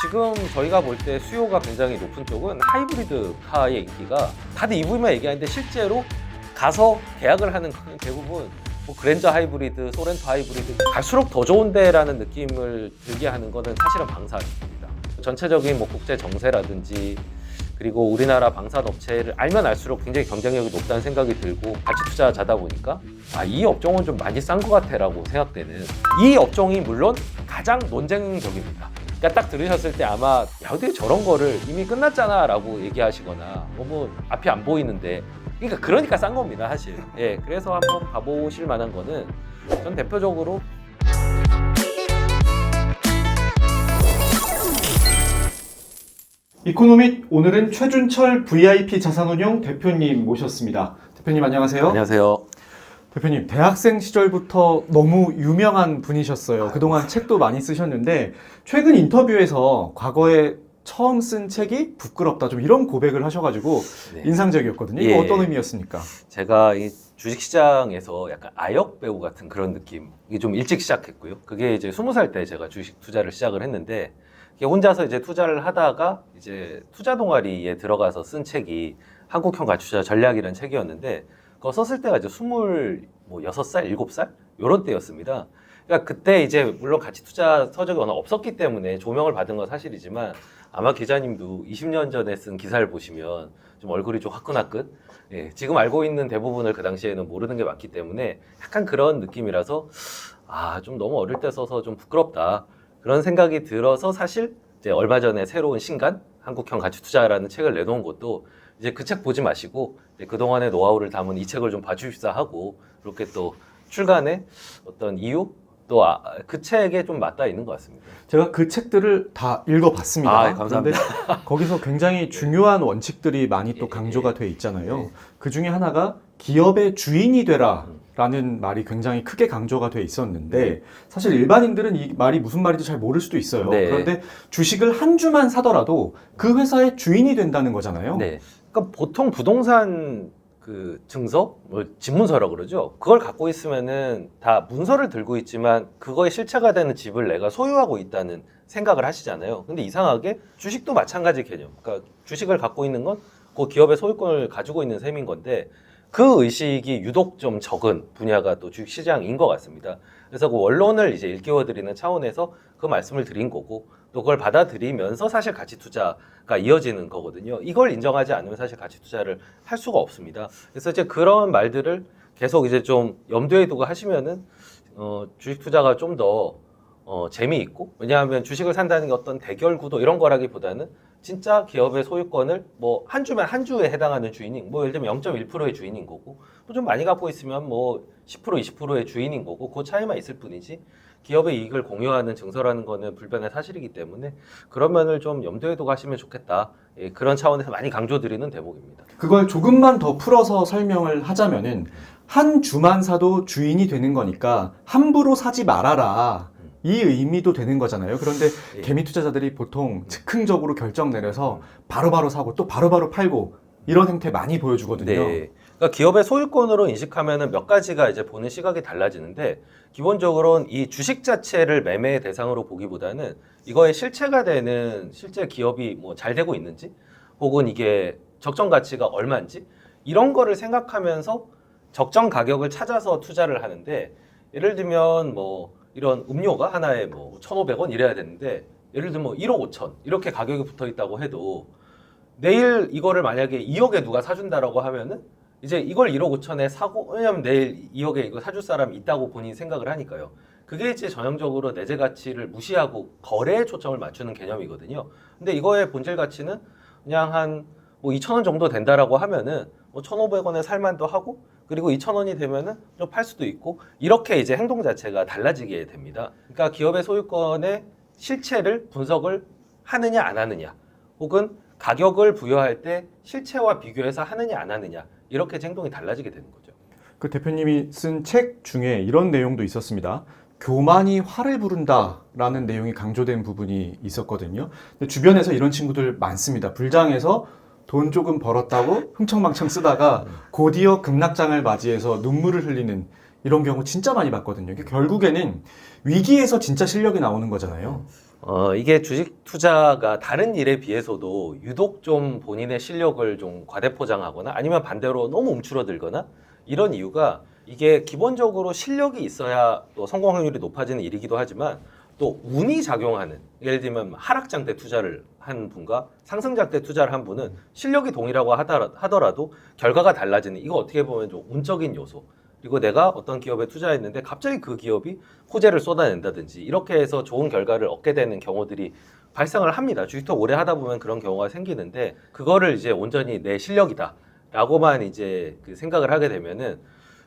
지금 저희가 볼 때 수요가 굉장히 높은 쪽은 하이브리드 카의 인기가 다들 EV만 얘기하는데 실제로 가서 계약을 하는 거는 대부분 뭐 그랜저 하이브리드, 소렌토 하이브리드 갈수록 더 좋은데라는 느낌을 들게 하는 거는 사실은 방산입니다. 전체적인 뭐 국제 정세라든지 그리고 우리나라 방산 업체를 알면 알수록 굉장히 경쟁력이 높다는 생각이 들고 가치 투자자다 보니까 이 업종은 좀 많이 싼 것 같아라고 생각되는 이 업종이 물론 가장 논쟁적입니다. 그러니까 딱 들으셨을 때 아마 야 어떻게 저런 거를 이미 끝났잖아 라고 얘기하시거나 뭐 앞이 안 보이는데 그러니까 싼 겁니다 사실. 예, 그래서 한번 가보실 만한 거는 전 대표적으로 이코노밋 오늘은 최준철 VIP 자산운용 대표님 모셨습니다. 대표님 안녕하세요. 안녕하세요. 대표님 대학생 시절부터 너무 유명한 분이셨어요. 그동안 책도 많이 쓰셨는데 최근 인터뷰에서 과거에 처음 쓴 책이 부끄럽다 좀 이런 고백을 하셔가지고 네. 인상적이었거든요. 이거 예. 어떤 의미였습니까? 제가 이 주식시장에서 약간 아역 배우 같은 그런 느낌 이게 좀 일찍 시작했고요. 그게 이제 20살 때 제가 주식 투자를 시작을 했는데 혼자서 이제 투자를 하다가 이제 투자 동아리에 들어가서 쓴 책이 한국형 가치투자 전략이라는 책이었는데 그거 썼을 때가 이제 26살, 7살 요런 때였습니다. 그러니까 그때 이제 물론 가치투자 서적이 워낙 없었기 때문에 조명을 받은 건 사실이지만 아마 기자님도 20년 전에 쓴 기사를 보시면 좀 얼굴이 좀 화끈화끈 예, 지금 알고 있는 대부분을 그 당시에는 모르는 게 많기 때문에 약간 그런 느낌이라서 좀 너무 어릴 때 써서 좀 부끄럽다 그런 생각이 들어서 사실 이제 얼마 전에 새로운 신간 한국형 가치투자라는 책을 내놓은 것도 이제 그 책 보지 마시고 그동안의 노하우를 담은 이 책을 좀 봐주십사 하고 그렇게 또 출간의 어떤 이유 또 그 책에 좀 맞닿아 있는 것 같습니다. 제가 그 책들을 다 읽어봤습니다. 감사합니다. 그런데 거기서 굉장히 중요한 원칙들이 많이 또 강조가 돼 있잖아요. 그 중에 하나가 기업의 주인이 되라 라는 말이 굉장히 크게 강조가 돼 있었는데 사실 일반인들은 이 말이 무슨 말인지 잘 모를 수도 있어요. 네. 그런데 주식을 한 주만 사더라도 그 회사의 주인이 된다는 거잖아요. 네. 그러니까 보통 부동산 그 증서, 집문서라고 그러죠. 그걸 갖고 있으면은 다 문서를 들고 있지만 그거의 실체가 되는 집을 내가 소유하고 있다는 생각을 하시잖아요. 근데 이상하게 주식도 마찬가지 개념. 그러니까 주식을 갖고 있는 건 그 기업의 소유권을 가지고 있는 셈인 건데 그 의식이 유독 좀 적은 분야가 또 주식시장인 것 같습니다. 그래서 그 원론을 이제 일깨워드리는 차원에서 그 말씀을 드린 거고 또 그걸 받아들이면서 사실 가치 투자가 이어지는 거거든요. 이걸 인정하지 않으면 사실 가치 투자를 할 수가 없습니다. 그래서 이제 그런 말들을 계속 이제 좀 염두에 두고 하시면은 주식 투자가 좀 더 재미있고 왜냐하면 주식을 산다는 게 어떤 대결 구도 이런 거라기보다는 진짜 기업의 소유권을 뭐 한 주면 한 주에 해당하는 주인인 예를 들면 0.1%의 주인인 거고 좀 많이 갖고 있으면 뭐 10% 20%의 주인인 거고 그 차이만 있을 뿐이지 기업의 이익을 공유하는 증서라는 거는 불변의 사실이기 때문에 그런 면을 좀 염두에 두고 하시면 좋겠다. 예, 그런 차원에서 많이 강조드리는 대목입니다. 그걸 조금만 더 풀어서 설명을 하자면은 한 주만 사도 주인이 되는 거니까 함부로 사지 말아라. 이 의미도 되는 거잖아요. 그런데 예. 개미 투자자들이 보통 즉흥적으로 결정 내려서 바로바로 사고 또 바로바로 팔고 이런 행태 많이 보여주거든요. 네. 그러니까 기업의 소유권으로 인식하면은 몇 가지가 이제 보는 시각이 달라지는데 기본적으로는 이 주식 자체를 매매의 대상으로 보기보다는 이거의 실체가 되는 실제 기업이 뭐 잘 되고 있는지 혹은 이게 적정 가치가 얼마인지 이런 거를 생각하면서 적정 가격을 찾아서 투자를 하는데 예를 들면 뭐 이런 음료가 하나에 뭐 1,500원 이래야 되는데 예를 들면 뭐 1억 5천 이렇게 가격이 붙어 있다고 해도 내일 이거를 만약에 2억에 누가 사준다라고 하면은 이제 이걸 1억 5천에 사고 왜냐면 내일 2억에 이거 사줄 사람이 있다고 본인이 생각을 하니까요. 그게 이제 전형적으로 내재 가치를 무시하고 거래에 초점을 맞추는 개념이거든요. 근데 이거의 본질 가치는 그냥 한 뭐 2,000원 정도 된다라고 하면은 뭐 1,500원에 살만도 하고 그리고 2,000원이 되면은 좀 팔 수도 있고 이렇게 이제 행동 자체가 달라지게 됩니다. 그러니까 기업의 소유권의 실체를 분석을 하느냐 안 하느냐 혹은 가격을 부여할 때 실체와 비교해서 하느냐 안 하느냐 이렇게 행동이 달라지게 되는 거죠. 그 대표님이 쓴 책 중에 이런 내용도 있었습니다. 교만이 화를 부른다라는 내용이 강조된 부분이 있었거든요. 근데 주변에서 이런 친구들 많습니다. 불장해서 돈 조금 벌었다고 흥청망청 쓰다가 곧이어 급락장을 맞이해서 눈물을 흘리는 이런 경우 진짜 많이 봤거든요. 결국에는 위기에서 진짜 실력이 나오는 거잖아요. 이게 주식 투자가 다른 일에 비해서도 유독 좀 본인의 실력을 좀 과대포장하거나 아니면 반대로 너무 움츠러들거나 이런 이유가 이게 기본적으로 실력이 있어야 또 성공 확률이 높아지는 일이기도 하지만 또 운이 작용하는, 예를 들면 하락장 때 투자를 한 분과 상승장 때 투자를 한 분은 실력이 동일하고 하더라도 결과가 달라지는, 이거 어떻게 보면 좀 운적인 요소, 그리고 내가 어떤 기업에 투자했는데 갑자기 그 기업이 호재를 쏟아낸다든지 이렇게 해서 좋은 결과를 얻게 되는 경우들이 발생을 합니다. 주식 투자 오래 하다 보면 그런 경우가 생기는데, 그거를 이제 온전히 내 실력이다 라고만 이제 그 생각을 하게 되면은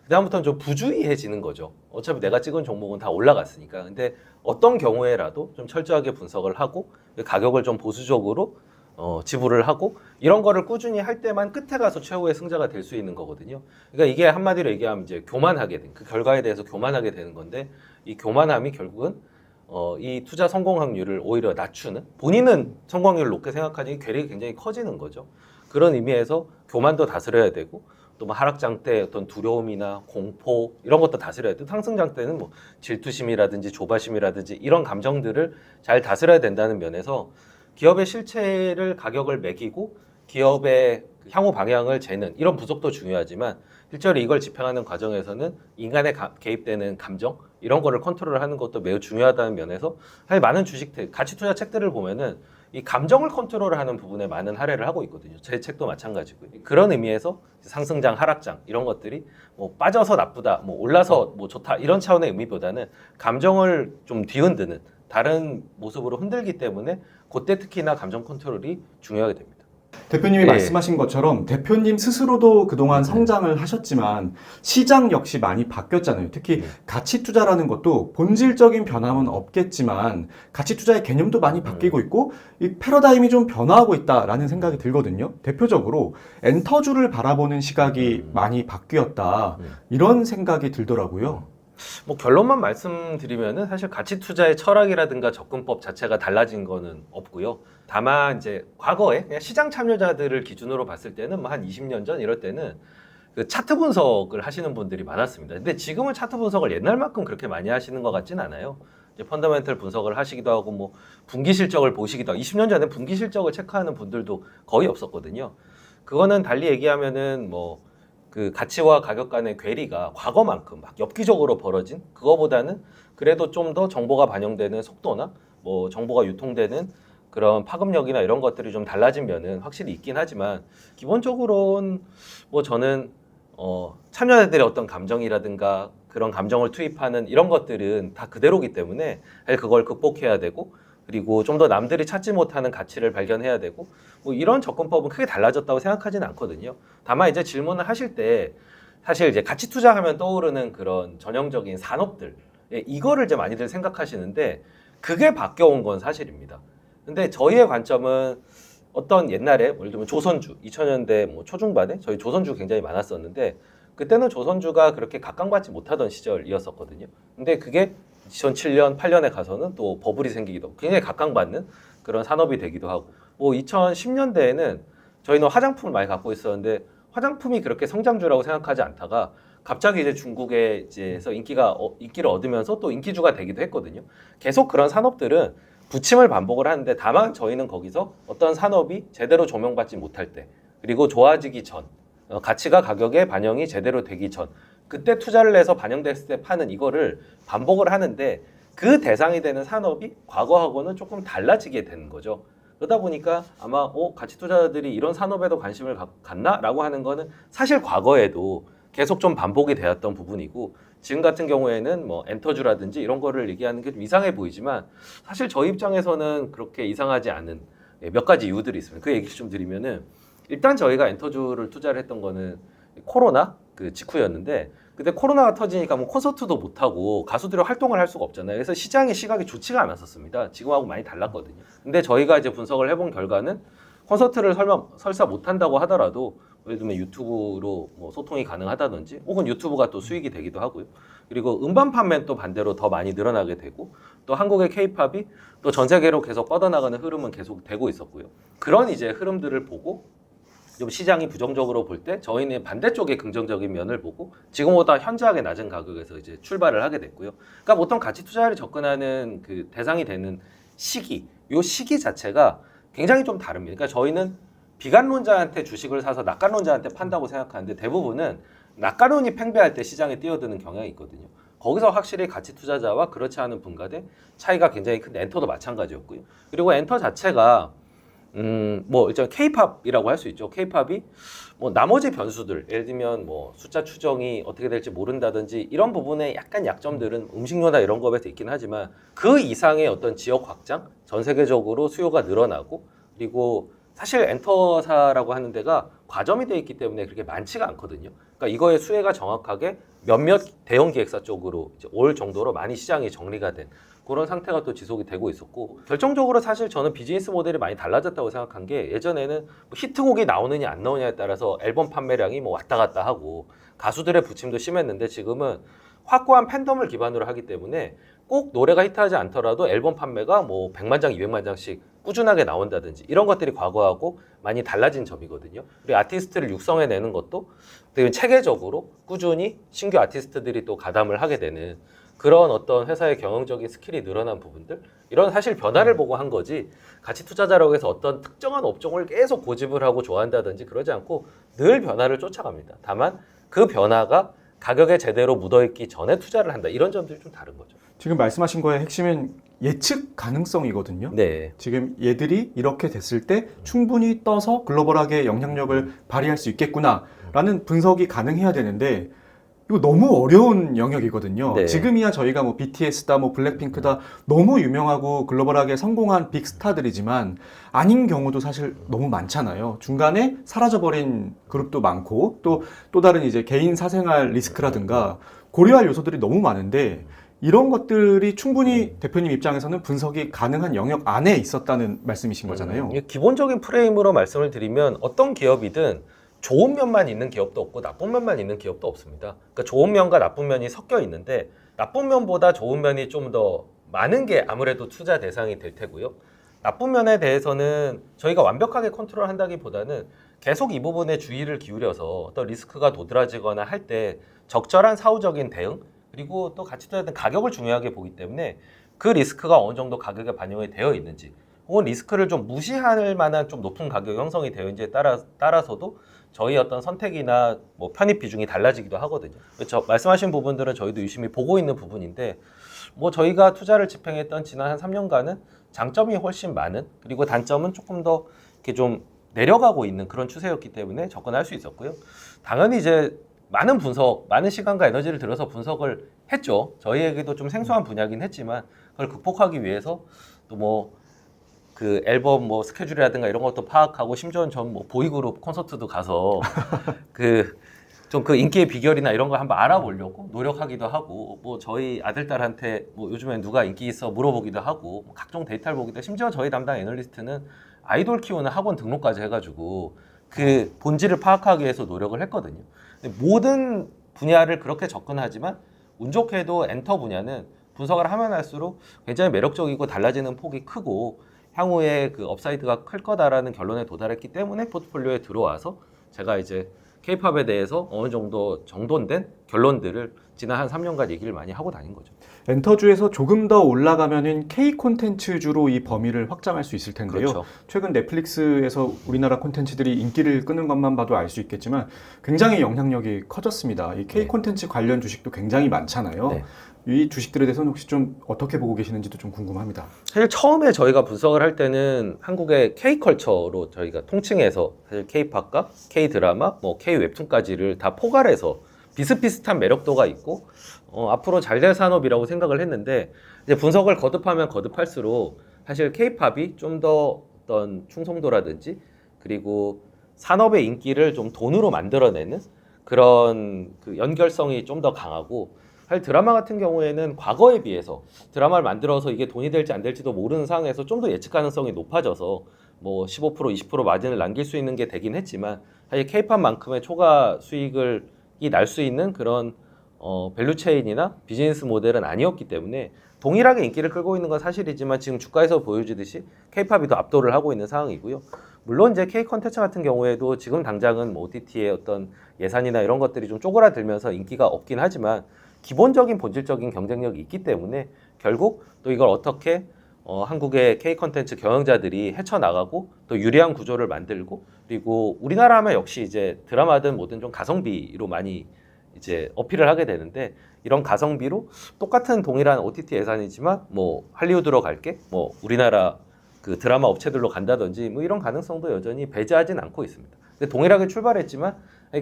그다음부터는 좀 부주의해지는 거죠. 어차피 내가 찍은 종목은 다 올라갔으니까. 근데 어떤 경우에라도 좀 철저하게 분석을 하고 가격을 좀 보수적으로 지불을 하고 이런 거를 꾸준히 할 때만 끝에 가서 최후의 승자가 될 수 있는 거거든요. 그러니까 이게 한마디로 얘기하면 이제 교만하게 된, 그 결과에 대해서 교만하게 되는 건데, 이 교만함이 결국은 이 투자 성공 확률을 오히려 낮추는, 본인은 성공 확률을 높게 생각하니 괴력이 굉장히 커지는 거죠. 그런 의미에서 교만도 다스려야 되고, 또 뭐 하락장 때 어떤 두려움이나 공포 이런 것도 다스려야 돼. 상승장 때는 뭐 질투심이라든지 조바심이라든지 이런 감정들을 잘 다스려야 된다는 면에서 기업의 실체를 가격을 매기고 기업의 향후 방향을 재는 이런 부속도 중요하지만, 실제로 이걸 집행하는 과정에서는 인간의 개입되는 감정 이런 거를 컨트롤하는 것도 매우 중요하다는 면에서 사실 많은 주식 가치 투자 책들을 보면은 이 감정을 컨트롤하는 부분에 많은 할애를 하고 있거든요. 제 책도 마찬가지고요. 그런 의미에서 상승장, 하락장 이런 것들이 뭐 빠져서 나쁘다, 뭐 올라서 뭐 좋다 이런 차원의 의미보다는 감정을 좀 뒤흔드는 다른 모습으로 흔들기 때문에 그때 특히나 감정 컨트롤이 중요하게 됩니다. 대표님이 예. 말씀하신 것처럼 대표님 스스로도 그동안 성장을 하셨지만 시장 역시 많이 바뀌었잖아요. 특히 가치 투자라는 것도 본질적인 변함은 없겠지만 가치 투자의 개념도 많이 바뀌고 있고 이 패러다임이 좀 변화하고 있다라는 생각이 들거든요. 대표적으로 엔터주를 바라보는 시각이 많이 바뀌었다. 이런 생각이 들더라고요. 뭐 결론만 말씀드리면은 사실 가치 투자의 철학이라든가 접근법 자체가 달라진 거는 없고요. 다만 이제 과거에 그냥 시장 참여자들을 기준으로 봤을 때는 뭐 한 20년 전 이럴 때는 그 차트 분석을 하시는 분들이 많았습니다. 근데 지금은 차트 분석을 옛날만큼 그렇게 많이 하시는 것 같진 않아요. 이제 펀더멘털 분석을 하시기도 하고 뭐 분기 실적을 보시기도 하고, 20년 전에 분기 실적을 체크하는 분들도 거의 없었거든요. 그거는 달리 얘기하면은 뭐 그 가치와 가격 간의 괴리가 과거만큼 막 엽기적으로 벌어진, 그거보다는 그래도 좀 더 정보가 반영되는 속도나 뭐 정보가 유통되는 그런 파급력이나 이런 것들이 좀 달라진 면은 확실히 있긴 하지만, 기본적으로는 뭐 저는 참여자들의 어떤 감정이라든가 그런 감정을 투입하는 이런 것들은 다 그대로기 때문에 사실 그걸 극복해야 되고, 그리고 좀 더 남들이 찾지 못하는 가치를 발견해야 되고, 뭐 이런 접근법은 크게 달라졌다고 생각하지는 않거든요. 다만 이제 질문을 하실 때 사실 이제 가치 투자하면 떠오르는 그런 전형적인 산업들, 이거를 이제 많이들 생각하시는데 그게 바뀌어온 건 사실입니다. 근데 저희의 관점은 어떤 옛날에 예를 들면 조선주 2000년대 뭐 초중반에 저희 조선주 굉장히 많았었는데, 그때는 조선주가 그렇게 각광받지 못하던 시절이었었거든요. 근데 그게 2007년, 8년에 가서는 또 버블이 생기기도 하고 굉장히 각광받는 그런 산업이 되기도 하고, 뭐 2010년대에는 저희는 화장품을 많이 갖고 있었는데 화장품이 그렇게 성장주라고 생각하지 않다가 갑자기 이제 중국에 이제서 인기를 얻으면서 또 인기주가 되기도 했거든요. 계속 그런 산업들은 부침을 반복을 하는데, 다만 저희는 거기서 어떤 산업이 제대로 조명받지 못할 때, 그리고 좋아지기 전, 가치가 가격에 반영이 제대로 되기 전, 그때 투자를 해서 반영됐을 때 파는, 이거를 반복을 하는데 그 대상이 되는 산업이 과거하고는 조금 달라지게 되는 거죠. 그러다 보니까 아마 가치 투자자들이 이런 산업에도 관심을 갖나라고 하는 거는 사실 과거에도 계속 좀 반복이 되었던 부분이고, 지금 같은 경우에는 뭐 엔터주라든지 이런 거를 얘기하는 게 좀 이상해 보이지만 사실 저희 입장에서는 그렇게 이상하지 않은 몇 가지 이유들이 있습니다. 그 얘기를 좀 드리면은, 일단 저희가 엔터주를 투자를 했던 거는 코로나 그 직후였는데, 그때 코로나가 터지니까 뭐 콘서트도 못 하고 가수들이 활동을 할 수가 없잖아요. 그래서 시장의 시각이 좋지가 않았었습니다. 지금하고 많이 달랐거든요. 근데 저희가 이제 분석을 해본 결과는 콘서트를 설사 못 한다고 하더라도 예를 들면 유튜브로 뭐 소통이 가능하다든지, 혹은 유튜브가 또 수익이 되기도 하고요. 그리고 음반 판매는 또 반대로 더 많이 늘어나게 되고, 또 한국의 K-팝이 또 전 세계로 계속 뻗어나가는 흐름은 계속 되고 있었고요. 그런 이제 흐름들을 보고 좀 시장이 부정적으로 볼 때 저희는 반대쪽의 긍정적인 면을 보고 지금보다 현저하게 낮은 가격에서 이제 출발을 하게 됐고요. 그러니까 보통 가치 투자를 접근하는 그 대상이 되는 요 시기 자체가 굉장히 좀 다릅니다. 그러니까 저희는 비관론자한테 주식을 사서 낙관론자한테 판다고 생각하는데 대부분은 낙관론이 팽배할 때 시장에 뛰어드는 경향이 있거든요. 거기서 확실히 가치 투자자와 그렇지 않은 분 간의 차이가 굉장히 큰데 엔터도 마찬가지였고요. 그리고 엔터 자체가 뭐 일단 K-팝이라고 할 수 있죠. K-팝이 뭐 나머지 변수들, 예를 들면 뭐 숫자 추정이 어떻게 될지 모른다든지 이런 부분에 약간 약점들은 음식료나 이런 것에서 있긴 하지만 그 이상의 어떤 지역 확장, 전 세계적으로 수요가 늘어나고 그리고 사실 엔터사라고 하는 데가 과점이 돼 있기 때문에 그렇게 많지가 않거든요. 그러니까 이거의 수혜가 정확하게 몇몇 대형 기획사 쪽으로 이제 올 정도로 많이 시장이 정리가 된 그런 상태가 또 지속이 되고 있었고 결정적으로 사실 저는 비즈니스 모델이 많이 달라졌다고 생각한 게 예전에는 뭐 히트곡이 나오느냐 안 나오느냐에 따라서 앨범 판매량이 뭐 왔다 갔다 하고 가수들의 부침도 심했는데 지금은 확고한 팬덤을 기반으로 하기 때문에 꼭 노래가 히트하지 않더라도 앨범 판매가 뭐 100만 장, 200만 장씩 꾸준하게 나온다든지 이런 것들이 과거하고 많이 달라진 점이거든요. 그리고 아티스트를 육성해내는 것도 되게 체계적으로 꾸준히 신규 아티스트들이 또 가담을 하게 되는 그런 어떤 회사의 경영적인 스킬이 늘어난 부분들 이런 사실 변화를 보고 한 거지 가치 투자자라고 해서 어떤 특정한 업종을 계속 고집을 하고 좋아한다든지 그러지 않고 늘 변화를 쫓아갑니다. 다만 그 변화가 가격에 제대로 묻어있기 전에 투자를 한다 이런 점들이 좀 다른 거죠. 지금 말씀하신 거의 핵심은 예측 가능성이거든요. 네. 지금 얘들이 이렇게 됐을 때 충분히 떠서 글로벌하게 영향력을 발휘할 수 있겠구나라는 분석이 가능해야 되는데 이거 너무 어려운 영역이거든요. 네. 지금이야 저희가 뭐 BTS다, 뭐 블랙핑크다 너무 유명하고 글로벌하게 성공한 빅스타들이지만 아닌 경우도 사실 너무 많잖아요. 중간에 사라져버린 그룹도 많고 또 다른 이제 개인 사생활 리스크라든가 고려할 요소들이 너무 많은데 이런 것들이 충분히 대표님 입장에서는 분석이 가능한 영역 안에 있었다는 말씀이신 거잖아요. 기본적인 프레임으로 말씀을 드리면 어떤 기업이든 좋은 면만 있는 기업도 없고 나쁜 면만 있는 기업도 없습니다. 그러니까 좋은 면과 나쁜 면이 섞여 있는데 나쁜 면보다 좋은 면이 좀 더 많은 게 아무래도 투자 대상이 될 테고요. 나쁜 면에 대해서는 저희가 완벽하게 컨트롤한다기보다는 계속 이 부분에 주의를 기울여서 어떤 리스크가 도드라지거나 할 때 적절한 사후적인 대응 그리고 또 같이 투자자는 가격을 중요하게 보기 때문에 그 리스크가 어느 정도 가격에 반영이 되어 있는지 혹은 리스크를 좀 무시할 만한 좀 높은 가격 형성이 되어 있는지에 따라서도 저희 어떤 선택이나 뭐 편입 비중이 달라지기도 하거든요. 그렇죠. 말씀하신 부분들은 저희도 유심히 보고 있는 부분인데 뭐 저희가 투자를 집행했던 지난 한 3년간은 장점이 훨씬 많은 그리고 단점은 조금 더 이렇게 좀 내려가고 있는 그런 추세였기 때문에 접근할 수 있었고요. 당연히 이제 많은 분석, 많은 시간과 에너지를 들여서 분석을 했죠. 저희에게도 좀 생소한 분야긴 했지만 그걸 극복하기 위해서 또 뭐 그 앨범 뭐 스케줄이라든가 이런 것도 파악하고 심지어는 전 뭐 보이그룹 콘서트도 가서 그 인기의 비결이나 이런 걸 한번 알아보려고 노력하기도 하고 뭐 저희 아들 딸한테 뭐 요즘에 누가 인기 있어 물어보기도 하고 뭐 각종 데이터를 보기도 심지어 저희 담당 애널리스트는 아이돌 키우는 학원 등록까지 해가지고 그 본질을 파악하기 위해서 노력을 했거든요. 근데 모든 분야를 그렇게 접근하지만 운 좋게도 엔터 분야는 분석을 하면 할수록 굉장히 매력적이고 달라지는 폭이 크고 향후에 그 업사이드가 클 거다라는 결론에 도달했기 때문에 포트폴리오에 들어와서 제가 이제 K-팝에 대해서 어느 정도 정돈된 결론들을 지난 한 3년간 얘기를 많이 하고 다닌 거죠. 엔터주에서 조금 더 올라가면은 K 콘텐츠주로 이 범위를 확장할 수 있을 텐데요. 그렇죠. 최근 넷플릭스에서 우리나라 콘텐츠들이 인기를 끄는 것만 봐도 알 수 있겠지만 굉장히 영향력이 커졌습니다. 이 K 콘텐츠 관련 주식도 굉장히 많잖아요. 네. 이 주식들에 대해서는 혹시 좀 어떻게 보고 계시는지도 좀 궁금합니다. 사실 처음에 저희가 분석을 할 때는 한국의 K컬처로 저희가 통칭해서 사실 K팝과 K드라마, 뭐 K웹툰까지를 다 포괄해서 비슷비슷한 매력도가 있고 앞으로 잘 될 산업이라고 생각을 했는데 이제 분석을 거듭하면 거듭할수록 사실 K팝이 좀 더 어떤 충성도라든지 그리고 산업의 인기를 좀 돈으로 만들어내는 그런 그 연결성이 좀 더 강하고 사실 드라마 같은 경우에는 과거에 비해서 드라마를 만들어서 이게 돈이 될지 안 될지도 모르는 상황에서 좀 더 예측 가능성이 높아져서 뭐 15% 20% 마진을 남길 수 있는 게 되긴 했지만 사실 K-팝만큼의 초과 수익을 날 수 있는 그런 밸류 체인이나 비즈니스 모델은 아니었기 때문에 동일하게 인기를 끌고 있는 건 사실이지만 지금 주가에서 보여주듯이 K-팝이 더 압도를 하고 있는 상황이고요. 물론 이제 K 콘텐츠 같은 경우에도 지금 당장은 뭐 OTT의 어떤 예산이나 이런 것들이 좀 쪼그라들면서 인기가 없긴 하지만 기본적인 본질적인 경쟁력이 있기 때문에 결국 또 이걸 어떻게 한국의 K 컨텐츠 경영자들이 헤쳐나가고 또 유리한 구조를 만들고 그리고 우리나라 하면 역시 이제 드라마든 뭐든 좀 가성비로 많이 이제 어필을 하게 되는데 이런 가성비로 똑같은 동일한 OTT 예산이지만 뭐 할리우드로 갈게 뭐 우리나라 그 드라마 업체들로 간다든지 뭐 이런 가능성도 여전히 배제하진 않고 있습니다. 근데 동일하게 출발했지만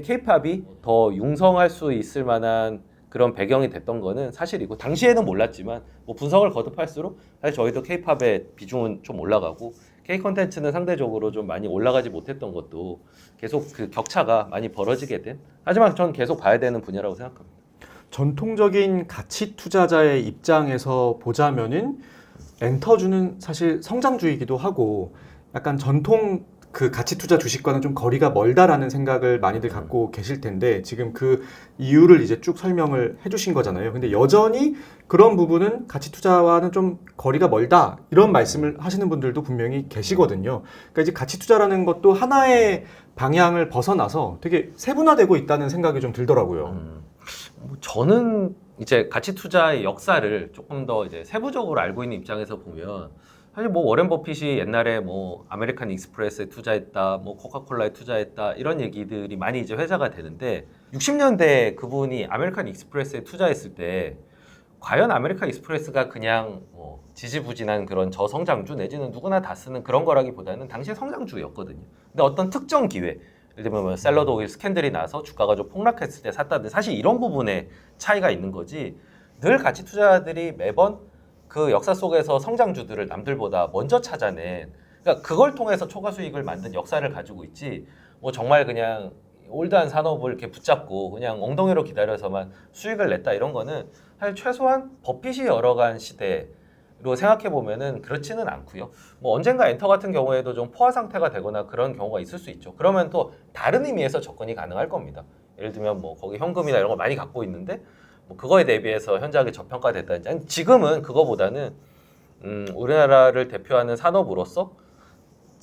K-팝이 더 융성할 수 있을 만한 그런 배경이 됐던 거는 사실이고 당시에는 몰랐지만 뭐 분석을 거듭할수록 사실 저희도 K-팝의 비중은 좀 올라가고 K 콘텐츠는 상대적으로 좀 많이 올라가지 못했던 것도 계속 그 격차가 많이 벌어지게 된 하지만 전 계속 봐야 되는 분야라고 생각합니다. 전통적인 가치 투자자의 입장에서 보자면은 엔터주는 사실 성장주이기도 하고 약간 전통 그 가치 투자 주식과는 좀 거리가 멀다라는 생각을 많이들 갖고 계실 텐데 지금 그 이유를 이제 쭉 설명을 해주신 거잖아요. 근데 여전히 그런 부분은 가치 투자와는 좀 거리가 멀다 이런 말씀을 하시는 분들도 분명히 계시거든요. 그러니까 이제 가치 투자라는 것도 하나의 방향을 벗어나서 되게 세분화되고 있다는 생각이 좀 들더라고요. 저는 이제 가치 투자의 역사를 조금 더 이제 세부적으로 알고 있는 입장에서 보면 사실 뭐 워렌 버핏이 옛날에 뭐 아메리칸 익스프레스에 투자했다, 뭐 코카콜라에 투자했다 이런 얘기들이 많이 이제 회자가 되는데 60년대 그분이 아메리칸 익스프레스에 투자했을 때 과연 아메리칸 익스프레스가 그냥 뭐 지지부진한 그런 저성장주 내지는 누구나 다 쓰는 그런 거라기보다는 당시에 성장주였거든요. 근데 어떤 특정 기회 예를 들면 뭐 샐러드 오일 스캔들이 나서 주가가 좀 폭락했을 때 샀다든지 사실 이런 부분에 차이가 있는 거지 늘 가치 투자자들이 매번 그 역사 속에서 성장주들을 남들보다 먼저 찾아낸 그러니까 그걸 통해서 초과 수익을 만든 역사를 가지고 있지 뭐 정말 그냥 올드한 산업을 이렇게 붙잡고 그냥 엉덩이로 기다려서만 수익을 냈다 이런 거는 사실 최소한 버핏이 열어간 시대로 생각해 보면은 그렇지는 않고요. 뭐 언젠가 엔터 같은 경우에도 좀 포화 상태가 되거나 그런 경우가 있을 수 있죠. 그러면 또 다른 의미에서 접근이 가능할 겁니다. 예를 들면 뭐 거기 현금이나 이런 거 많이 갖고 있는데 뭐 그거에 대비해서 현저하게 저평가됐다든지 아니, 지금은 그거보다는 우리나라를 대표하는 산업으로서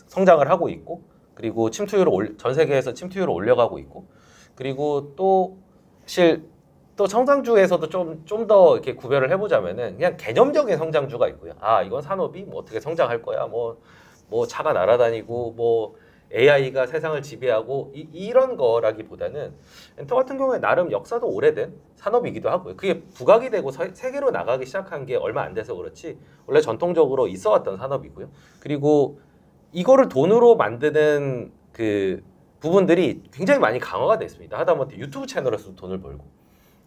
성장을 하고 있고 그리고 침투율을 전 세계에서 침투율을 올려가고 있고 그리고 또 사실 또 성장주에서도 좀 더 이렇게 구별을 해보자면은 그냥 개념적인 성장주가 있고요. 아 이건 산업이 뭐 어떻게 성장할 거야 뭐 차가 날아다니고 뭐 AI가 세상을 지배하고 이런 거라기보다는 엔터 같은 경우에 나름 역사도 오래된 산업이기도 하고요. 그게 부각이 되고 세계로 나가기 시작한 게 얼마 안 돼서 그렇지 원래 전통적으로 있어왔던 산업이고요. 그리고 이거를 돈으로 만드는 그 부분들이 굉장히 많이 강화가 됐습니다. 하다못해 유튜브 채널에서 돈을 벌고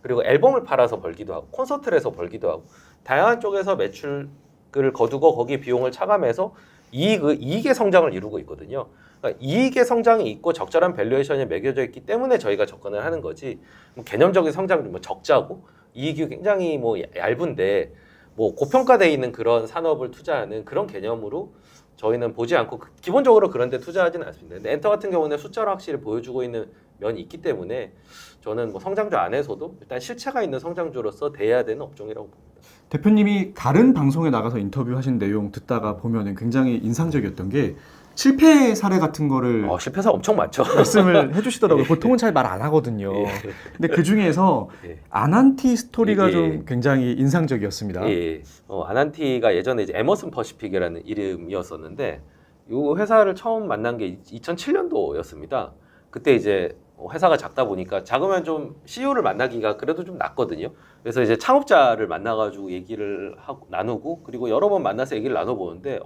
그리고 앨범을 팔아서 벌기도 하고 콘서트를 해서 벌기도 하고 다양한 쪽에서 매출을 거두고 거기에 비용을 차감해서 이익의 성장을 이루고 있거든요. 그러니까 이익의 성장이 있고 적절한 밸류에이션이 매겨져 있기 때문에 저희가 접근을 하는 거지 뭐 개념적인 성장 뭐 적자고 이익이 굉장히 뭐 얇은데 뭐 고평가되어 있는 그런 산업을 투자하는 그런 개념으로 저희는 보지 않고 기본적으로 그런 데 투자하지는 않습니다. 근데 엔터 같은 경우는 숫자로 확실히 보여주고 있는 면이 있기 때문에 저는 뭐 성장주 안에서도 일단 실체가 있는 성장주로서 대해야 되는 업종이라고 봅니다. 대표님이 다른 방송에 나가서 인터뷰하신 내용 듣다가 보면은 굉장히 인상적이었던 게 실패 사례 같은 거를 실패 사례 엄청 많죠. 말씀을 해주시더라고요. 예. 보통은 잘 말 안 하거든요. 예. 근데 그 중에서 예. 아난티 스토리가 예. 좀 굉장히 인상적이었습니다. 예. 아난티가 예전에 이제 에머슨 퍼시픽이라는 이름이었었는데 이 회사를 처음 만난 게 2007년도였습니다. 그때 이제 회사가 작다 보니까 작으면 좀 CEO를 만나기가 그래도 좀 낫거든요. 그래서 이제 창업자를 만나가지고 얘기를 하고 나누고 그리고 여러 번 만나서 얘기를 나눠보는데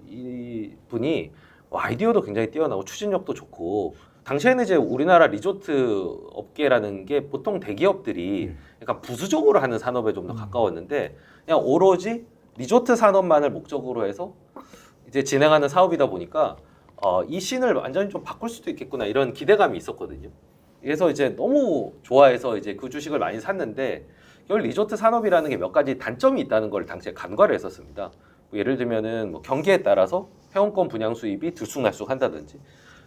이 분이 아이디어도 굉장히 뛰어나고 추진력도 좋고 당시에는 이제 우리나라 리조트 업계라는 게 보통 대기업들이 약간 부수적으로 하는 산업에 좀 더 가까웠는데 그냥 오로지 리조트 산업만을 목적으로 해서 이제 진행하는 사업이다 보니까 이 씬을 완전히 좀 바꿀 수도 있겠구나 이런 기대감이 있었거든요. 그래서 이제 너무 좋아해서 이제 그 주식을 많이 샀는데 결국 리조트 산업이라는 게 몇 가지 단점이 있다는 걸 당시에 간과를 했었습니다. 뭐 예를 들면은 뭐 경기에 따라서 회원권 분양 수입이 들쑥날쑥 한다든지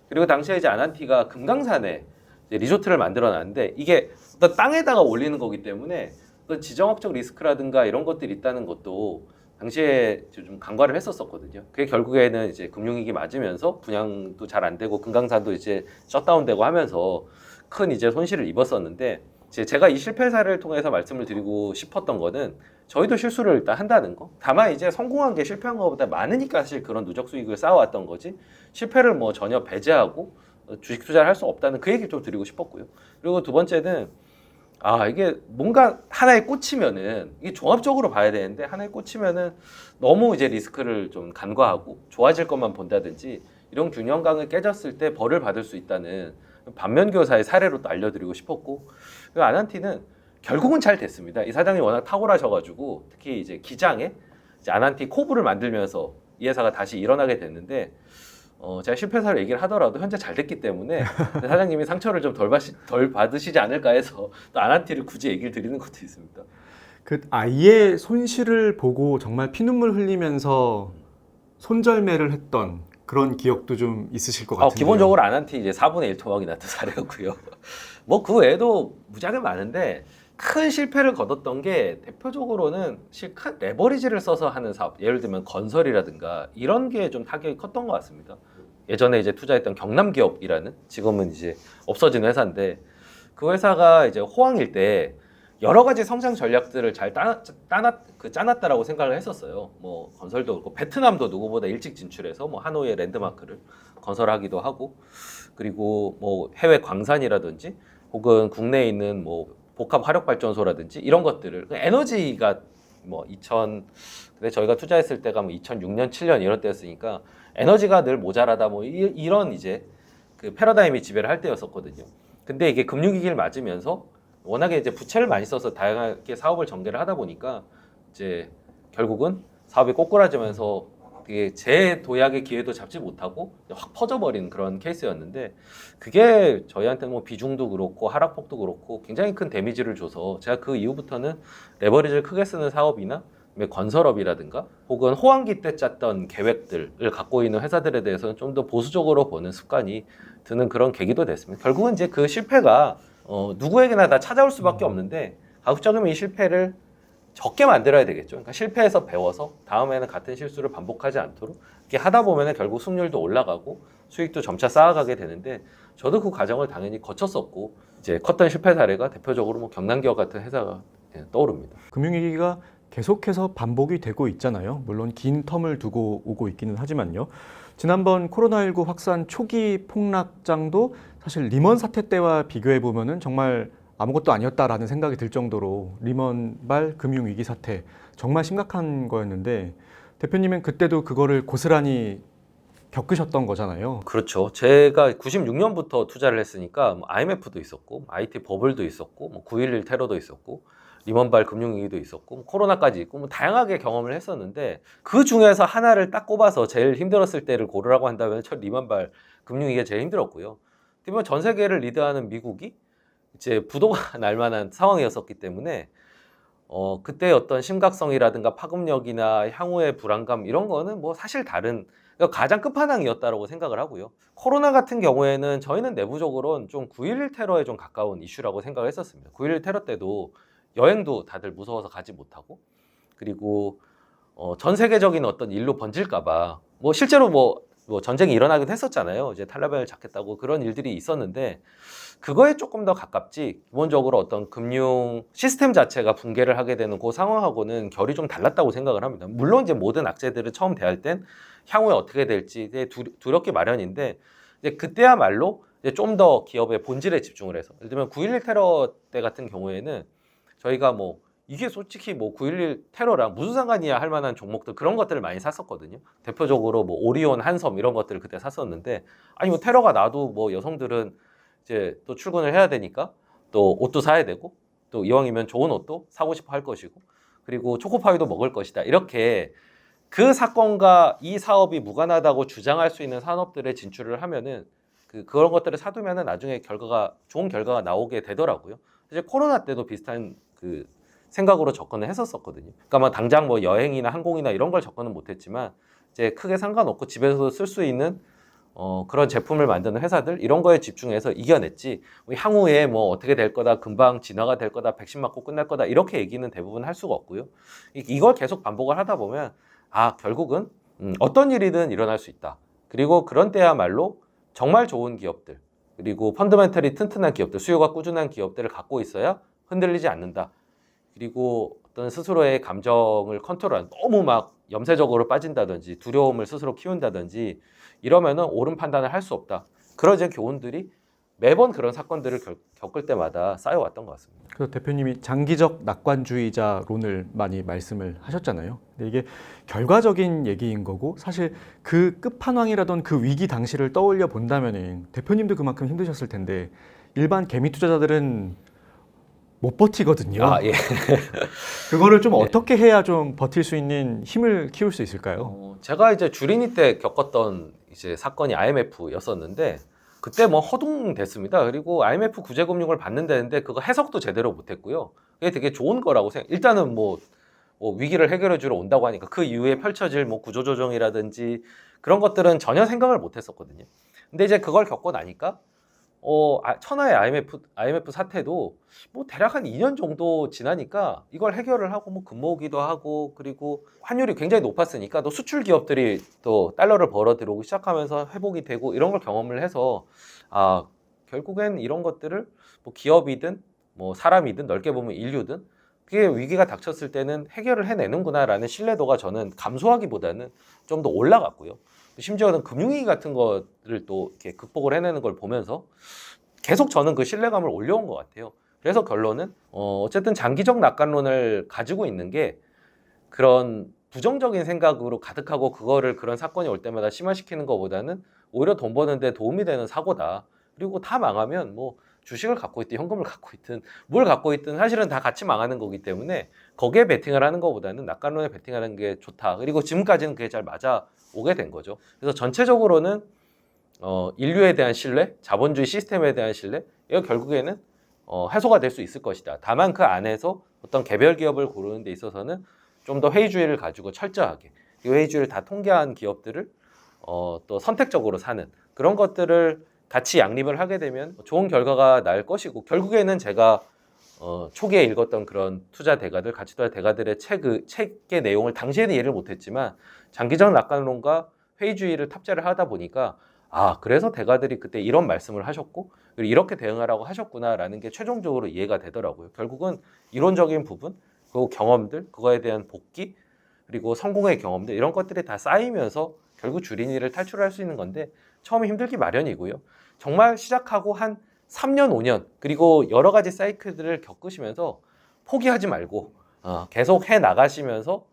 그리고 당시에 이제 아난티가 금강산에 이제 리조트를 만들어놨는데 이게 어떤 땅에다가 올리는 거기 때문에 어떤 지정학적 리스크라든가 이런 것들이 있다는 것도 당시에 좀 간과를 했었거든요. 그게 결국에는 이제 금융위기 맞으면서 분양도 잘 안 되고 금강산도 이제 셧다운되고 하면서 큰 이제 손실을 입었었는데 제가 이 실패 사례를 통해서 말씀을 드리고 싶었던 거는 저희도 실수를 일단 한다는 거. 다만 이제 성공한 게 실패한 것보다 많으니까 사실 그런 누적 수익을 쌓아왔던 거지. 실패를 뭐 전혀 배제하고 주식 투자를 할 수 없다는 그 얘기를 좀 드리고 싶었고요. 그리고 두 번째는 이게 뭔가 하나에 꽂히면은 이게 종합적으로 봐야 되는데 하나에 꽂히면은 너무 이제 리스크를 좀 간과하고 좋아질 것만 본다든지 이런 균형감을 깨졌을 때 벌을 받을 수 있다는 반면교사의 사례로 또 알려드리고 싶었고, 그리고 아난티는 결국은 잘 됐습니다. 이 사장님이 워낙 탁월하셔가지고 특히 이제 기장에 이제 아난티 코브를 만들면서 이 회사가 다시 일어나게 됐는데 제가 실패사를 얘기를 하더라도 현재 잘 됐기 때문에 사장님이 상처를 좀 덜 받으시지 않을까 해서 또 아난티를 굳이 얘기를 드리는 것도 있습니다. 그 아이의 손실을 보고 정말 피눈물 흘리면서 손절매를 했던 그런 기억도 좀 있으실 것 같은데요. 기본적으로 아난티 이제 4분의 1 토막이 났던 사례였고요. 뭐 그 외에도 무지하게 많은데 큰 실패를 거뒀던 게 대표적으로는 큰 레버리지를 써서 하는 사업, 예를 들면 건설이라든가 이런 게 좀 타격이 컸던 것 같습니다. 예전에 이제 투자했던 경남기업이라는, 지금은 이제 없어진 회사인데, 그 회사가 이제 호황일 때 여러 가지 성장 전략들을 잘 짜놨다라고 생각을 했었어요. 뭐 건설도 그렇고 베트남도 누구보다 일찍 진출해서 뭐 하노이의 랜드마크를 건설하기도 하고, 그리고 뭐 해외 광산이라든지 혹은 국내에 있는 뭐 복합 화력 발전소라든지 이런 것들을, 에너지가 뭐 근데 저희가 투자했을 때가 뭐 2006년, 7년 이런 때였으니까 에너지가 늘 모자라다 뭐 이런 이제 그 패러다임이 지배를 할 때였었거든요. 근데 이게 금융위기를 맞으면서 워낙에 이제 부채를 많이 써서 다양하게 사업을 전개를 하다 보니까 이제 결국은 사업이 꼬꾸라지면서 그게 재도약의 기회도 잡지 못하고 확 퍼져버린 그런 케이스였는데, 그게 저희한테는 뭐 비중도 그렇고 하락폭도 그렇고 굉장히 큰 데미지를 줘서 제가 그 이후부터는 레버리지를 크게 쓰는 사업이나 건설업이라든가 혹은 호황기 때 짰던 계획들을 갖고 있는 회사들에 대해서는 좀 더 보수적으로 보는 습관이 드는 그런 계기도 됐습니다. 결국은 이제 그 실패가 누구에게나 다 찾아올 수밖에 없는데, 가급적이면 이 실패를 적게 만들어야 되겠죠. 그러니까 실패해서 배워서 다음에는 같은 실수를 반복하지 않도록 이렇게 하다 보면 결국 승률도 올라가고 수익도 점차 쌓아가게 되는데, 저도 그 과정을 당연히 거쳤었고 이제 컸던 실패 사례가 대표적으로 뭐 경남기업 같은 회사가 떠오릅니다. 금융위기가 계속해서 반복이 되고 있잖아요. 물론 긴 텀을 두고 오고 있기는 하지만요. 지난번 코로나19 확산 초기 폭락장도 사실 리먼 사태 때와 비교해 보면은 정말 아무것도 아니었다라는 생각이 들 정도로 리먼발 금융위기 사태 정말 심각한 거였는데, 대표님은 그때도 그거를 고스란히 겪으셨던 거잖아요. 그렇죠. 제가 96년부터 투자를 했으니까 뭐 IMF도 있었고 IT 버블도 있었고 뭐 9.11 테러도 있었고 리먼발 금융위기도 있었고 뭐 코로나까지 있고 뭐 다양하게 경험을 했었는데, 그 중에서 하나를 딱 꼽아서 제일 힘들었을 때를 고르라고 한다면 첫 리먼발 금융위기가 제일 힘들었고요. 그러면 전 세계를 리드하는 미국이 이제 부도가 날 만한 상황이었었기 때문에 그때 어떤 심각성이라든가 파급력이나 향후의 불안감 이런 거는 뭐 사실 다른, 그러니까 가장 끝판왕이었다고 생각을 하고요. 코로나 같은 경우에는 저희는 내부적으로는 좀 9.11 테러에 좀 가까운 이슈라고 생각을 했었습니다. 9.11 테러 때도 여행도 다들 무서워서 가지 못하고, 그리고 전 세계적인 어떤 일로 번질까봐 뭐 실제로 뭐 전쟁이 일어나긴 했었잖아요. 이제 탈레반을 잡겠다고 그런 일들이 있었는데, 그거에 조금 더 가깝지 기본적으로 어떤 금융 시스템 자체가 붕괴를 하게 되는 그 상황하고는 결이 좀 달랐다고 생각을 합니다. 물론 이제 모든 악재들을 처음 대할 땐 향후에 어떻게 될지 두렵기 마련인데, 이제 그때야말로 이제 좀 더 기업의 본질에 집중을 해서, 예를 들면 9.11 테러 때 같은 경우에는 저희가 뭐 이게 솔직히 뭐 9.11 테러랑 무슨 상관이야 할 만한 종목들 그런 것들을 많이 샀었거든요. 대표적으로 뭐 오리온, 한섬 이런 것들을 그때 샀었는데, 아니 뭐 테러가 나도 뭐 여성들은 이제 또 출근을 해야 되니까 또 옷도 사야 되고 또 이왕이면 좋은 옷도 사고 싶어 할 것이고 그리고 초코파이도 먹을 것이다, 이렇게 그 사건과 이 사업이 무관하다고 주장할 수 있는 산업들에 진출을 하면은 그런 것들을 사두면은 나중에 좋은 결과가 나오게 되더라고요. 이제 코로나 때도 비슷한 그 생각으로 접근을 했었거든요. 그러니까 뭐 당장 뭐 여행이나 항공이나 이런 걸 접근은 못했지만 이제 크게 상관없고 집에서도 쓸 수 있는 그런 제품을 만드는 회사들 이런 거에 집중해서 이겨냈지, 향후에 뭐 어떻게 될 거다, 금방 진화가 될 거다, 백신 맞고 끝날 거다 이렇게 얘기는 대부분 할 수가 없고요. 이걸 계속 반복을 하다 보면 결국은 어떤 일이든 일어날 수 있다. 그리고 그런 때야말로 정말 좋은 기업들 그리고 펀더멘털이 튼튼한 기업들, 수요가 꾸준한 기업들을 갖고 있어야 흔들리지 않는다. 그리고 어떤 스스로의 감정을 컨트롤하는, 너무 막 염세적으로 빠진다든지 두려움을 스스로 키운다든지 이러면은 옳은 판단을 할 수 없다. 그런 이제 교훈들이 매번 그런 사건들을 겪을 때마다 쌓여왔던 것 같습니다. 그래서 대표님이 장기적 낙관주의자론을 많이 말씀을 하셨잖아요. 근데 이게 결과적인 얘기인 거고 사실 그 끝판왕이라던 그 위기 당시를 떠올려 본다면은 대표님도 그만큼 힘드셨을 텐데 일반 개미 투자자들은 못 버티거든요. 아, 예. 그거를 좀 네. 어떻게 해야 좀 버틸 수 있는 힘을 키울 수 있을까요? 제가 이제 주린이 때 겪었던 이제 사건이 IMF였었는데 그때 뭐 허둥댔습니다. 그리고 IMF 구제금융을 받는다는데 그거 해석도 제대로 못했고요. 그게 되게 좋은 거라고 일단은 뭐 위기를 해결해 주러 온다고 하니까 그 이후에 펼쳐질 뭐 구조조정이라든지 그런 것들은 전혀 생각을 못했었거든요. 근데 이제 그걸 겪고 나니까 천하의 IMF 사태도 뭐 대략 한 2년 정도 지나니까 이걸 해결을 하고 뭐 금모으기도 하고, 그리고 환율이 굉장히 높았으니까 또 수출 기업들이 또 달러를 벌어 들어오기 시작하면서 회복이 되고 이런 걸 경험을 해서 결국엔 이런 것들을 뭐 기업이든 뭐 사람이든 넓게 보면 인류든 그게 위기가 닥쳤을 때는 해결을 해내는구나라는 신뢰도가 저는 감소하기보다는 좀 더 올라갔고요. 심지어는 금융위기 같은 것을 또 이렇게 극복을 해내는 걸 보면서 계속 저는 그 신뢰감을 올려온 것 같아요. 그래서 결론은 어쨌든 장기적 낙관론을 가지고 있는 게 그런 부정적인 생각으로 가득하고 그거를 그런 사건이 올 때마다 심화시키는 것보다는 오히려 돈 버는데 도움이 되는 사고다. 그리고 다 망하면 뭐 주식을 갖고 있든 현금을 갖고 있든 뭘 갖고 있든 사실은 다 같이 망하는 거기 때문에 거기에 베팅을 하는 것보다는 낙관론에 베팅하는 게 좋다. 그리고 지금까지는 그게 잘 맞아 오게 된 거죠. 그래서 전체적으로는 인류에 대한 신뢰, 자본주의 시스템에 대한 신뢰, 이거 결국에는 해소가 될 수 있을 것이다. 다만 그 안에서 어떤 개별 기업을 고르는 데 있어서는 좀 더 회의주의를 가지고 철저하게 이 회의주의를 다 통계한 기업들을 또 선택적으로 사는 그런 것들을 같이 양립을 하게 되면 좋은 결과가 날 것이고, 결국에는 제가 초기에 읽었던 그런 투자 대가들, 가치 투자 대가들의 책의 내용을 당시에는 이해를 못했지만 장기적 낙관론과 회의주의를 탑재를 하다 보니까 그래서 대가들이 그때 이런 말씀을 하셨고 그리고 이렇게 대응하라고 하셨구나라는 게 최종적으로 이해가 되더라고요. 결국은 이론적인 부분, 그리고 경험들, 그거에 대한 복귀, 그리고 성공의 경험들 이런 것들이 다 쌓이면서 결국 주린이를 탈출할 수 있는 건데 처음에 힘들기 마련이고요. 정말 시작하고 한 3년, 5년 그리고 여러 가지 사이클들을 겪으시면서 포기하지 말고 계속 해 나가시면서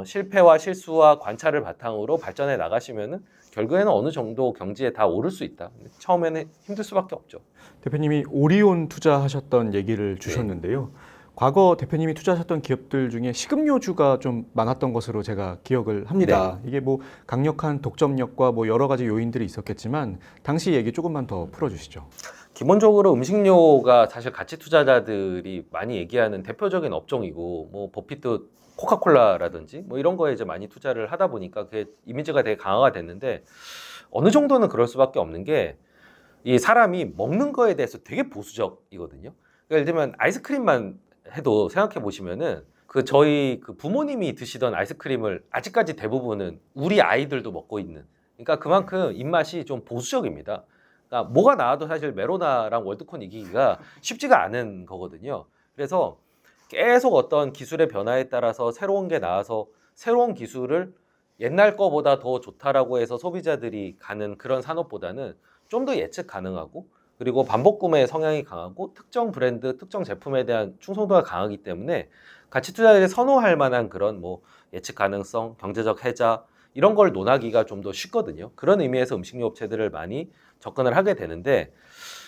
실패와 실수와 관찰을 바탕으로 발전해 나가시면은 결국에는 어느 정도 경지에 다 오를 수 있다. 처음에는 힘들 수밖에 없죠. 대표님이 오리온 투자하셨던 얘기를 주셨는데요. 과거 대표님이 투자하셨던 기업들 중에 식음료주가 좀 많았던 것으로 제가 기억을 합니다. 이게 뭐 강력한 독점력과 뭐 여러 가지 요인들이 있었겠지만 당시 얘기 조금만 더 풀어주시죠. 기본적으로 음식료가 사실 가치 투자자들이 많이 얘기하는 대표적인 업종이고, 뭐 버핏도 코카콜라라든지 뭐 이런 거에 이제 많이 투자를 하다 보니까 그게 이미지가 되게 강화가 됐는데, 어느 정도는 그럴 수밖에 없는 게 이 사람이 먹는 거에 대해서 되게 보수적이거든요. 그러니까 예를 들면 아이스크림만 해도 생각해 보시면은 저희 부모님이 드시던 아이스크림을 아직까지 대부분은 우리 아이들도 먹고 있는, 그러니까 그만큼 입맛이 좀 보수적입니다. 그러니까 뭐가 나와도 사실 메로나랑 월드콘 이기기가 쉽지가 않은 거거든요. 그래서 계속 어떤 기술의 변화에 따라서 새로운 게 나와서 새로운 기술을 옛날 거보다 더 좋다라고 해서 소비자들이 가는 그런 산업보다는 좀 더 예측 가능하고, 그리고 반복 구매 성향이 강하고 특정 브랜드, 특정 제품에 대한 충성도가 강하기 때문에 가치 투자자들이 선호할 만한 그런 뭐 예측 가능성, 경제적 해자 이런 걸 논하기가 좀 더 쉽거든요. 그런 의미에서 음식료 업체들을 많이 접근을 하게 되는데,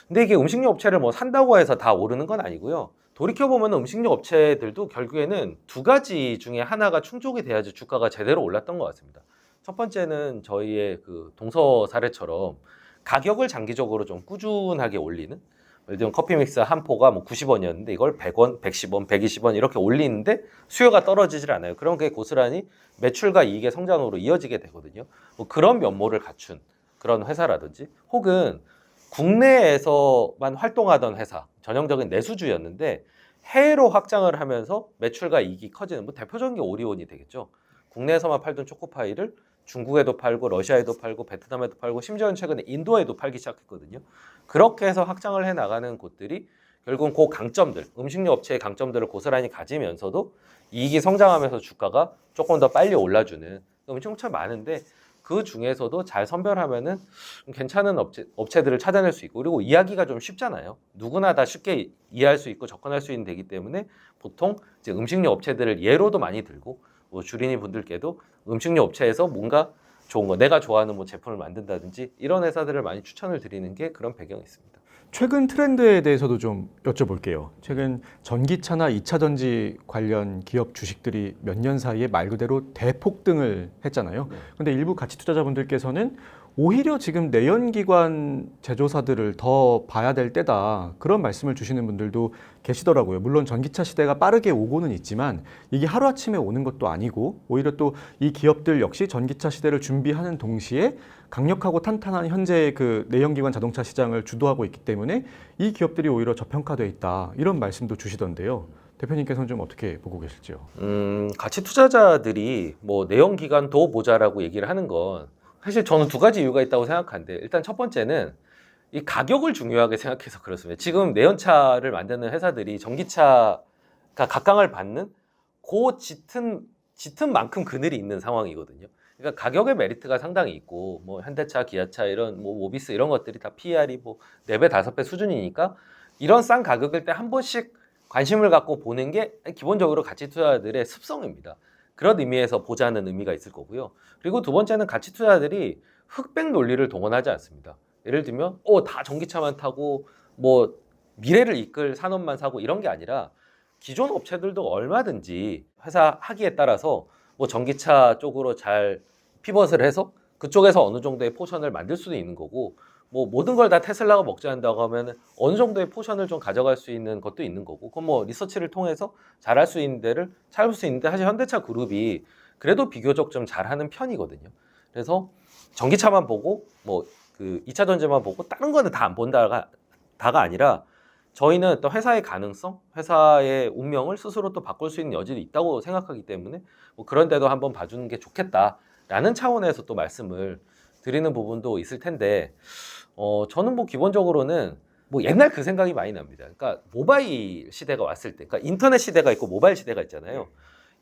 근데 이게 음식료 업체를 뭐 산다고 해서 다 오르는 건 아니고요. 돌이켜보면 음식료 업체들도 결국에는 두 가지 중에 하나가 충족이 돼야지 주가가 제대로 올랐던 것 같습니다. 첫 번째는 저희의 동서 사례처럼 가격을 장기적으로 좀 꾸준하게 올리는, 예를 들면 커피 믹스 한 포가 뭐 90원이었는데 이걸 100원, 110원, 120원 이렇게 올리는데 수요가 떨어지질 않아요. 그럼 그게 고스란히 매출과 이익의 성장으로 이어지게 되거든요. 뭐 그런 면모를 갖춘 그런 회사라든지, 혹은 국내에서만 활동하던 회사, 전형적인 내수주였는데 해외로 확장을 하면서 매출과 이익이 커지는, 뭐 대표적인 게 오리온이 되겠죠. 국내에서만 팔던 초코파이를 중국에도 팔고 러시아에도 팔고 베트남에도 팔고 심지어는 최근에 인도에도 팔기 시작했거든요. 그렇게 해서 확장을 해 나가는 곳들이 결국은 그 강점들, 음식료 업체의 강점들을 고스란히 가지면서도 이익이 성장하면서 주가가 조금 더 빨리 올라주는 음식업체 많은데 그 중에서도 잘 선별하면은 괜찮은 업체들을 찾아낼 수 있고, 그리고 이해하기가 좀 쉽잖아요. 누구나 다 쉽게 이해할 수 있고 접근할 수 있는 데이기 때문에 보통 이제 음식료 업체들을 예로도 많이 들고, 뭐 주린이 분들께도 음식료 업체에서 뭔가 좋은 거, 내가 좋아하는 뭐 제품을 만든다든지 이런 회사들을 많이 추천을 드리는 게 그런 배경이 있습니다. 최근 트렌드에 대해서도 좀 여쭤볼게요. 최근 전기차나 2차 전지 관련 기업 주식들이 몇 년 사이에 말 그대로 대폭등을 했잖아요. 근데 일부 가치 투자자분들께서는 오히려 지금 내연기관 제조사들을 더 봐야 될 때다, 그런 말씀을 주시는 분들도 계시더라고요. 물론 전기차 시대가 빠르게 오고는 있지만 이게 하루아침에 오는 것도 아니고, 오히려 또 이 기업들 역시 전기차 시대를 준비하는 동시에 강력하고 탄탄한 현재의 그 내연기관 자동차 시장을 주도하고 있기 때문에 이 기업들이 오히려 저평가되어 있다, 이런 말씀도 주시던데요. 대표님께서는 좀 어떻게 보고 계실지요? 가치 투자자들이 뭐 내연기관도 보자라고 얘기를 하는 건 사실 저는 두 가지 이유가 있다고 생각하는데, 일단 첫 번째는 이 가격을 중요하게 생각해서 그렇습니다. 지금 내연차를 만드는 회사들이 전기차가 각광을 받는 그 짙은 만큼 그늘이 있는 상황이거든요. 그러니까 가격의 메리트가 상당히 있고, 뭐 현대차, 기아차 이런 뭐 모비스 이런 것들이 다 PER이 뭐 4배, 5배 수준이니까 이런 싼 가격일 때 한 번씩 관심을 갖고 보는 게 기본적으로 가치 투자자들의 습성입니다. 그런 의미에서 보자는 의미가 있을 거고요. 그리고 두 번째는 가치 투자자들이 흑백 논리를 동원하지 않습니다. 예를 들면 다 전기차만 타고 뭐 미래를 이끌 산업만 사고 이런 게 아니라 기존 업체들도 얼마든지 회사 하기에 따라서 뭐 전기차 쪽으로 잘 피벗을 해서 그쪽에서 어느 정도의 포션을 만들 수도 있는 거고, 뭐 모든 걸 다 테슬라가 먹지 않는다고 하면 어느 정도의 포션을 좀 가져갈 수 있는 것도 있는 거고, 그건 뭐 리서치를 통해서 잘할 수 있는 데를 찾을 수 있는데, 사실 현대차 그룹이 그래도 비교적 좀 잘하는 편이거든요. 그래서 전기차만 보고 뭐 그 2차 전지만 보고 다른 거는 다 안 본다가 아니라, 저희는 또 회사의 가능성, 회사의 운명을 스스로 또 바꿀 수 있는 여지도 있다고 생각하기 때문에 뭐 그런 데도 한번 봐주는 게 좋겠다라는 차원에서 또 말씀을 드리는 부분도 있을 텐데, 저는 뭐 기본적으로는 뭐 옛날 그 생각이 많이 납니다. 그러니까 모바일 시대가 왔을 때, 그러니까 인터넷 시대가 있고 모바일 시대가 있잖아요.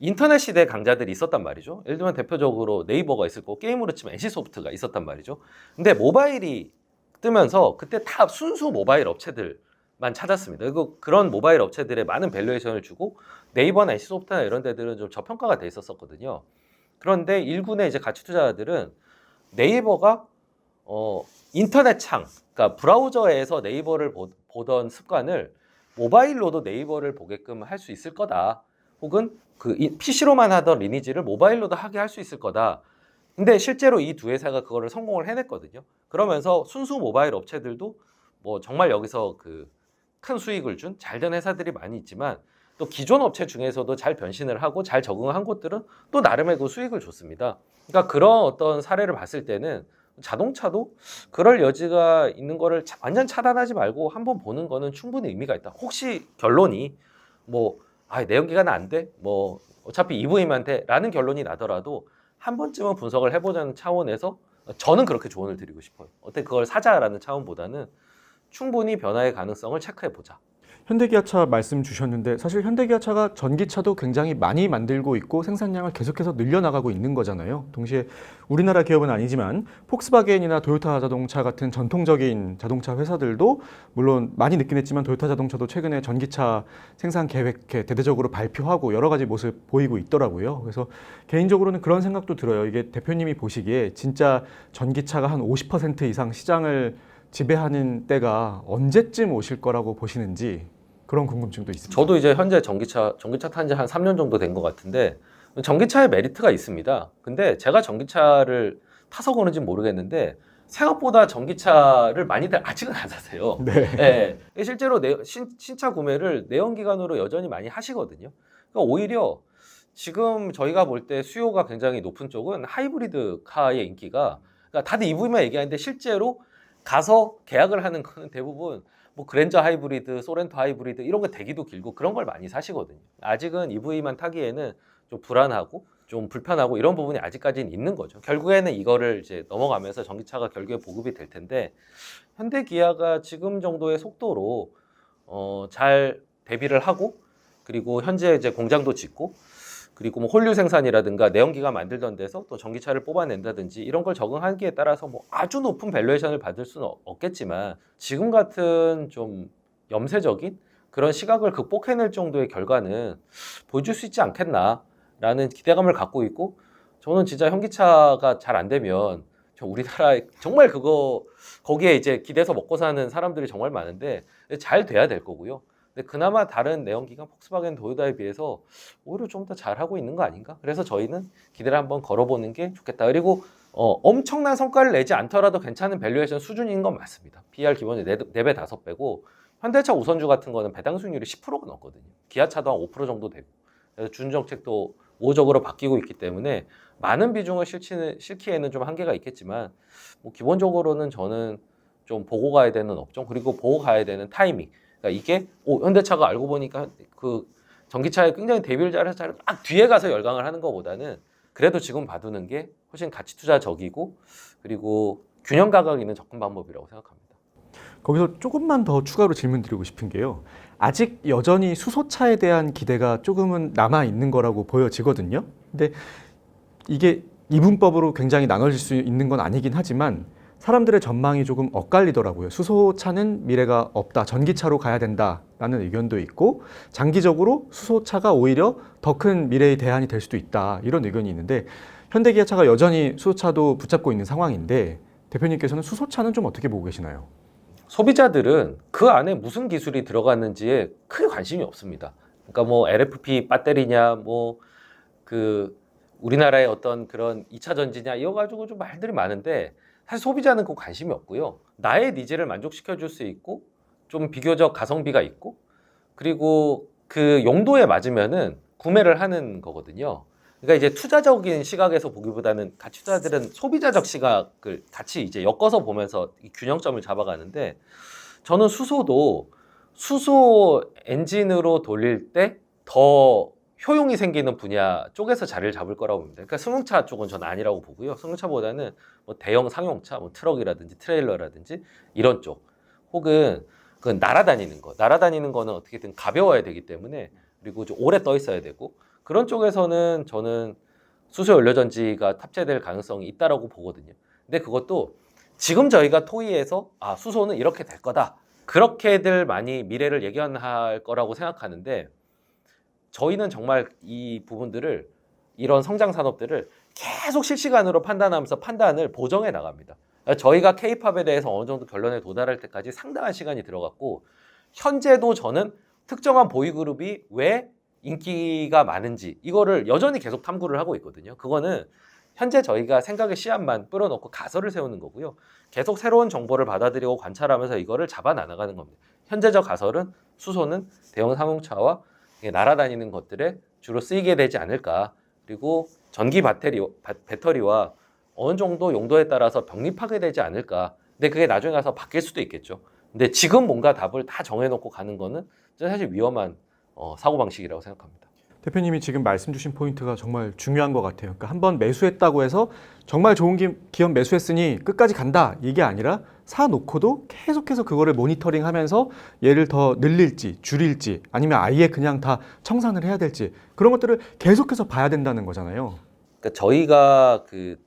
인터넷 시대 강자들이 있었단 말이죠. 예를 들면 대표적으로 네이버가 있을 거고, 게임으로 치면 NC소프트가 있었단 말이죠. 근데 모바일이 뜨면서 그때 다 순수 모바일 업체들만 찾았습니다. 그리고 그런 모바일 업체들에 많은 밸류에이션을 주고 네이버나 NC소프트나 이런 데들은 좀 저평가가 돼 있었거든요. 그런데 일군의 이제 가치 투자자들은 네이버가 인터넷 창, 그러니까 브라우저에서 네이버를 보던 습관을 모바일로도 네이버를 보게끔 할 수 있을 거다. 혹은 그 PC로만 하던 리니지를 모바일로도 하게 할 수 있을 거다. 근데 실제로 이 두 회사가 그거를 성공을 해냈거든요. 그러면서 순수 모바일 업체들도 뭐 정말 여기서 그 큰 수익을 준 잘된 회사들이 많이 있지만, 또 기존 업체 중에서도 잘 변신을 하고 잘 적응한 곳들은 또 나름의 그 수익을 줬습니다. 그러니까 그런 어떤 사례를 봤을 때는 자동차도 그럴 여지가 있는 거를 완전 차단하지 말고 한번 보는 거는 충분히 의미가 있다. 혹시 결론이 뭐 내연기관은 안 돼? 뭐 어차피 EV만 돼? 라는 결론이 나더라도 한 번쯤은 분석을 해보자는 차원에서 저는 그렇게 조언을 드리고 싶어요. 어때 그걸 사자라는 차원보다는 충분히 변화의 가능성을 체크해보자. 현대기아차 말씀 주셨는데, 사실 현대기아차가 전기차도 굉장히 많이 만들고 있고 생산량을 계속해서 늘려나가고 있는 거잖아요. 동시에 우리나라 기업은 아니지만 폭스바겐이나 도요타 자동차 같은 전통적인 자동차 회사들도 물론 많이 늦긴 했지만, 도요타 자동차도 최근에 전기차 생산 계획 대대적으로 발표하고 여러 가지 모습 보이고 있더라고요. 그래서 개인적으로는 그런 생각도 들어요. 이게 대표님이 보시기에 진짜 전기차가 한 50% 이상 시장을 지배하는 때가 언제쯤 오실 거라고 보시는지, 그런 궁금증도 있습니다. 저도 이제 현재 전기차 탄 지 한 3년 정도 된 것 같은데, 전기차의 메리트가 있습니다. 근데 제가 전기차를 타서 그런지 모르겠는데 생각보다 전기차를 많이들 아직은 안 사세요. 네. 네. 실제로 신차 구매를 내연기관으로 여전히 많이 하시거든요. 그러니까 오히려 지금 저희가 볼 때 수요가 굉장히 높은 쪽은 하이브리드 카의 인기가, 그러니까 다들 EV만 얘기하는데 실제로 가서 계약을 하는 거는 대부분 뭐 그랜저 하이브리드, 소렌토 하이브리드 이런 거 대기도 길고 그런 걸 많이 사시거든요. 아직은 EV만 타기에는 좀 불안하고 좀 불편하고 이런 부분이 아직까지는 있는 거죠. 결국에는 이거를 이제 넘어가면서 전기차가 결국에 보급이 될 텐데, 현대 기아가 지금 정도의 속도로 잘 대비를 하고 그리고 현재 이제 공장도 짓고 그리고 뭐 홀류 생산이라든가 내연기관 만들던 데서 또 전기차를 뽑아낸다든지 이런 걸 적응하기에 따라서 뭐 아주 높은 밸류에이션을 받을 수는 없겠지만 지금 같은 좀 염세적인 그런 시각을 극복해낼 정도의 결과는 보여줄 수 있지 않겠나라는 기대감을 갖고 있고 저는 진짜 현기차가 잘 안 되면 우리나라에 정말 거기에 이제 기대서 먹고 사는 사람들이 정말 많은데 잘 돼야 될 거고요. 근데 그나마 다른 내연기관 폭스바겐 도요타에 비해서 오히려 좀 더 잘하고 있는 거 아닌가? 그래서 저희는 기대를 한번 걸어보는 게 좋겠다. 그리고 엄청난 성과를 내지 않더라도 괜찮은 밸류에이션 수준인 건 맞습니다. PER 기본이 4배, 5배고 현대차 우선주 같은 거는 배당 수익률이 10%가 넘거든요. 기아차도 한 5% 정도 되고 그래서 준정책도 우호적으로 바뀌고 있기 때문에 많은 비중을 실기에는 좀 한계가 있겠지만 뭐 기본적으로는 저는 좀 보고 가야 되는 업종 그리고 보고 가야 되는 타이밍 그러니까 이게 현대차가 알고 보니까 그 전기차에 굉장히 대비를 잘해서 막 뒤에 가서 열강을 하는 것보다는 그래도 지금 봐두는 게 훨씬 가치 투자적이고 그리고 균형 감각 있는 접근 방법이라고 생각합니다. 거기서 조금만 더 추가로 질문 드리고 싶은 게요. 아직 여전히 수소차에 대한 기대가 조금은 남아 있는 거라고 보여지거든요. 근데 이게 이분법으로 굉장히 나눠질 수 있는 건 아니긴 하지만 사람들의 전망이 조금 엇갈리더라고요. 수소차는 미래가 없다. 전기차로 가야 된다라는 의견도 있고 장기적으로 수소차가 오히려 더 큰 미래의 대안이 될 수도 있다. 이런 의견이 있는데 현대기아차가 여전히 수소차도 붙잡고 있는 상황인데 대표님께서는 수소차는 좀 어떻게 보고 계시나요? 소비자들은 그 안에 무슨 기술이 들어갔는지에 크게 관심이 없습니다. 그러니까 뭐 LFP 배터리냐 뭐 그 우리나라의 어떤 그런 2차 전지냐 이거 가지고 좀 말들이 많은데 사실 소비자는 그 관심이 없고요. 나의 니즈를 만족시켜 줄 수 있고 좀 비교적 가성비가 있고 그리고 그 용도에 맞으면은 구매를 하는 거거든요. 그러니까 이제 투자적인 시각에서 보기보다는 가치 투자들은 소비자적 시각을 같이 이제 엮어서 보면서 이 균형점을 잡아가는데 저는 수소도 수소 엔진으로 돌릴 때 더 효용이 생기는 분야 쪽에서 자리를 잡을 거라고 봅니다. 그러니까 승용차 쪽은 저는 아니라고 보고요. 승용차보다는 뭐 대형 상용차, 뭐 트럭이라든지 트레일러라든지 이런 쪽 혹은 그 날아다니는 거는 어떻게든 가벼워야 되기 때문에 그리고 좀 오래 떠 있어야 되고 그런 쪽에서는 저는 수소 연료전지가 탑재될 가능성이 있다라고 보거든요. 근데 그것도 지금 저희가 토의에서 수소는 이렇게 될 거다. 그렇게들 많이 미래를 예견할 거라고 생각하는데 저희는 정말 이 부분들을 이런 성장 산업들을 계속 실시간으로 판단하면서 판단을 보정해 나갑니다. 저희가 K-팝에 대해서 어느 정도 결론에 도달할 때까지 상당한 시간이 들어갔고 현재도 저는 특정한 보이그룹이 왜 인기가 많은지 이거를 여전히 계속 탐구를 하고 있거든요. 그거는 현재 저희가 생각의 씨앗만 뿌려놓고 가설을 세우는 거고요. 계속 새로운 정보를 받아들이고 관찰하면서 이거를 잡아 나가는 겁니다. 현재적 가설은 수소는 대형 상용차와 날아다니는 것들에 주로 쓰이게 되지 않을까. 그리고 전기 배터리와 어느 정도 용도에 따라서 병립하게 되지 않을까. 근데 그게 나중에 가서 바뀔 수도 있겠죠. 근데 지금 뭔가 답을 다 정해놓고 가는 거는 사실 위험한 사고방식이라고 생각합니다. 대표님이 지금 말씀 주신 포인트가 정말 중요한 것 같아요. 그러니까 한번 매수했다고 해서 정말 좋은 기업 매수했으니 끝까지 간다 이게 아니라 사놓고도 계속해서 그거를 모니터링하면서 얘를 더 늘릴지 줄일지 아니면 아예 그냥 다 청산을 해야 될지 그런 것들을 계속해서 봐야 된다는 거잖아요. 그러니까 저희가 그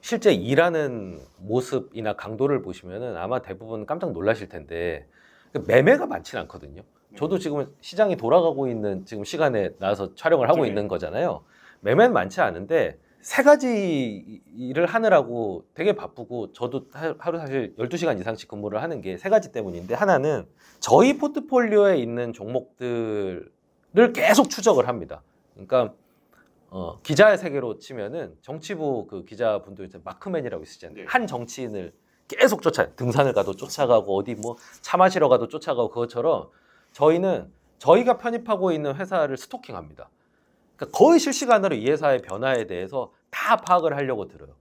실제 일하는 모습이나 강도를 보시면은 아마 대부분 깜짝 놀라실 텐데 매매가 많지는 않거든요. 저도 지금 시장이 돌아가고 있는 지금 시간에 나와서 촬영을 하고 있는 거잖아요. 매매는 많지 않은데 세 가지 일을 하느라고 되게 바쁘고 저도 하루 사실 12시간 이상씩 근무를 하는 게 세 가지 때문인데 하나는 저희 포트폴리오에 있는 종목들을 계속 추적을 합니다. 그러니까 기자의 세계로 치면은 정치부 그 기자분들 마크맨이라고 있으잖아요. 한 정치인을 계속 등산을 가도 쫓아가고 어디 뭐 차 마시러 가도 쫓아가고 그것처럼 저희는 저희가 편입하고 있는 회사를 스토킹합니다. 그러니까 거의 실시간으로 이 회사의 변화에 대해서 다 파악을 하려고 들어요.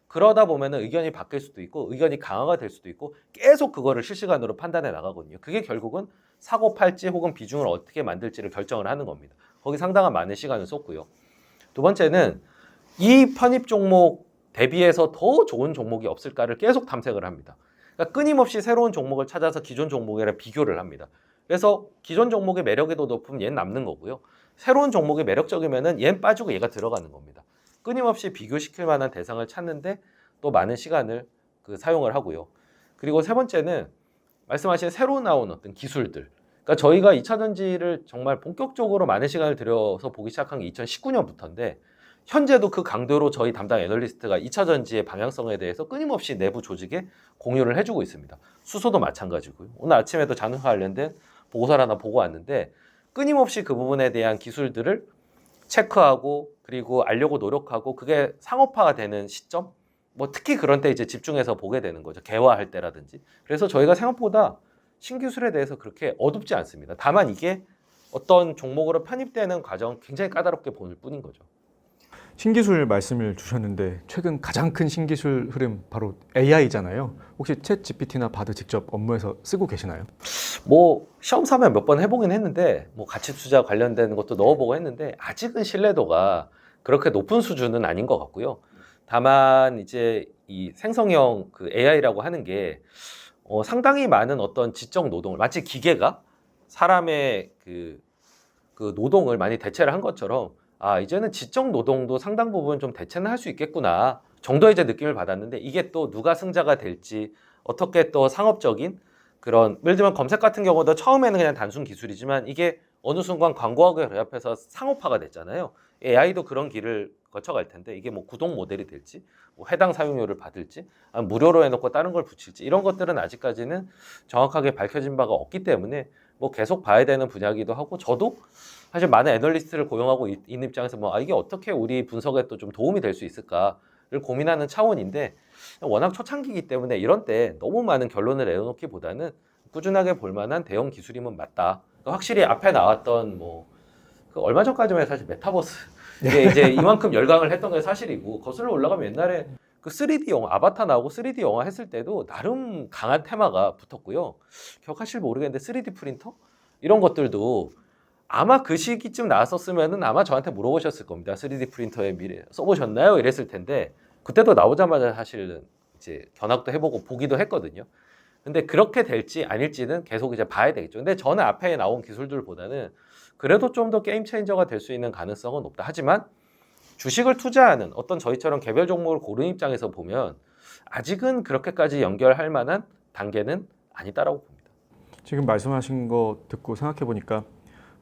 그러다 보면 의견이 바뀔 수도 있고 의견이 강화가 될 수도 있고 계속 그거를 실시간으로 판단해 나가거든요. 그게 결국은 사고 팔지 혹은 비중을 어떻게 만들지를 결정을 하는 겁니다. 거기 상당한 많은 시간을 쏟고요. 두 번째는 이 편입 종목 대비해서 더 좋은 종목이 없을까를 계속 탐색을 합니다. 그러니까 끊임없이 새로운 종목을 찾아서 기존 종목이랑 비교를 합니다. 그래서 기존 종목의 매력이 더 높으면 얘는 남는 거고요. 새로운 종목이 매력적이면은 얘는 빠지고 얘가 들어가는 겁니다. 끊임없이 비교시킬 만한 대상을 찾는데 또 많은 시간을 사용을 하고요. 그리고 세 번째는 말씀하신 새로 나온 어떤 기술들. 그러니까 저희가 2차 전지를 정말 본격적으로 많은 시간을 들여서 보기 시작한 게 2019년부터인데 현재도 그 강도로 저희 담당 애널리스트가 2차 전지의 방향성에 대해서 끊임없이 내부 조직에 공유를 해주고 있습니다. 수소도 마찬가지고요. 오늘 아침에도 잔화 관련된 보고서를 하나 보고 왔는데 끊임없이 그 부분에 대한 기술들을 체크하고 그리고 알려고 노력하고 그게 상업화가 되는 시점 뭐 특히 그런 때 이제 집중해서 보게 되는 거죠. 개화할 때라든지. 그래서 저희가 생각보다 신기술에 대해서 그렇게 어둡지 않습니다. 다만 이게 어떤 종목으로 편입되는 과정 굉장히 까다롭게 보일 뿐인 거죠. 신기술 말씀을 주셨는데 최근 가장 큰 신기술 흐름 바로 AI잖아요. 혹시 챗 GPT나 바드 직접 업무에서 쓰고 계시나요? 뭐 시험 사면 몇 번 해보긴 했는데 뭐 가치 투자 관련된 것도 넣어보고 했는데 아직은 신뢰도가 그렇게 높은 수준은 아닌 것 같고요. 다만 이제 이 생성형 그 AI라고 하는 게 상당히 많은 어떤 지적 노동을 마치 기계가 사람의 그 노동을 많이 대체를 한 것처럼 아 이제는 지적 노동도 상당 부분 좀 대체는 할 수 있겠구나 정도의 이제 느낌을 받았는데 이게 또 누가 승자가 될지 어떻게 또 상업적인 그런 예를 들면 검색 같은 경우도 처음에는 그냥 단순 기술이지만 이게 어느 순간 광고하고 결합해서 상업화가 됐잖아요. AI도 그런 길을 거쳐갈 텐데 이게 뭐 구독 모델이 될지 뭐 해당 사용료를 받을지 아니면 무료로 해놓고 다른 걸 붙일지 이런 것들은 아직까지는 정확하게 밝혀진 바가 없기 때문에 뭐 계속 봐야 되는 분야이기도 하고 저도 사실 많은 애널리스트를 고용하고 있는 입장에서 뭐 이게 어떻게 우리 분석에 또 좀 도움이 될 수 있을까를 고민하는 차원인데 워낙 초창기이기 때문에 이런 때 너무 많은 결론을 내놓기보다는 꾸준하게 볼 만한 대형 기술이면 맞다. 그러니까 확실히 앞에 나왔던 그 얼마 전까지만 해도 사실 메타버스 이게 이제 이만큼 열광을 했던 게 사실이고 거슬러 올라가면 옛날에 그 3D 영화 아바타 나오고 3D 영화 했을 때도 나름 강한 테마가 붙었고요. 기억하실지 모르겠는데 3D 프린터 이런 것들도 아마 그 시기쯤 나왔었으면은 아마 저한테 물어보셨을 겁니다. 3D 프린터의 미래 써보셨나요? 이랬을 텐데 그때도 나오자마자 사실은 이제 견학도 해보고 보기도 했거든요. 근데 그렇게 될지 아닐지는 계속 이제 봐야 되겠죠. 근데 저는 앞에 나온 기술들보다는 그래도 좀 더 게임 체인저가 될 수 있는 가능성은 높다. 하지만 주식을 투자하는 어떤 저희처럼 개별 종목을 고르는 입장에서 보면 아직은 그렇게까지 연결할 만한 단계는 아니다라고 봅니다. 지금 말씀하신 거 듣고 생각해 보니까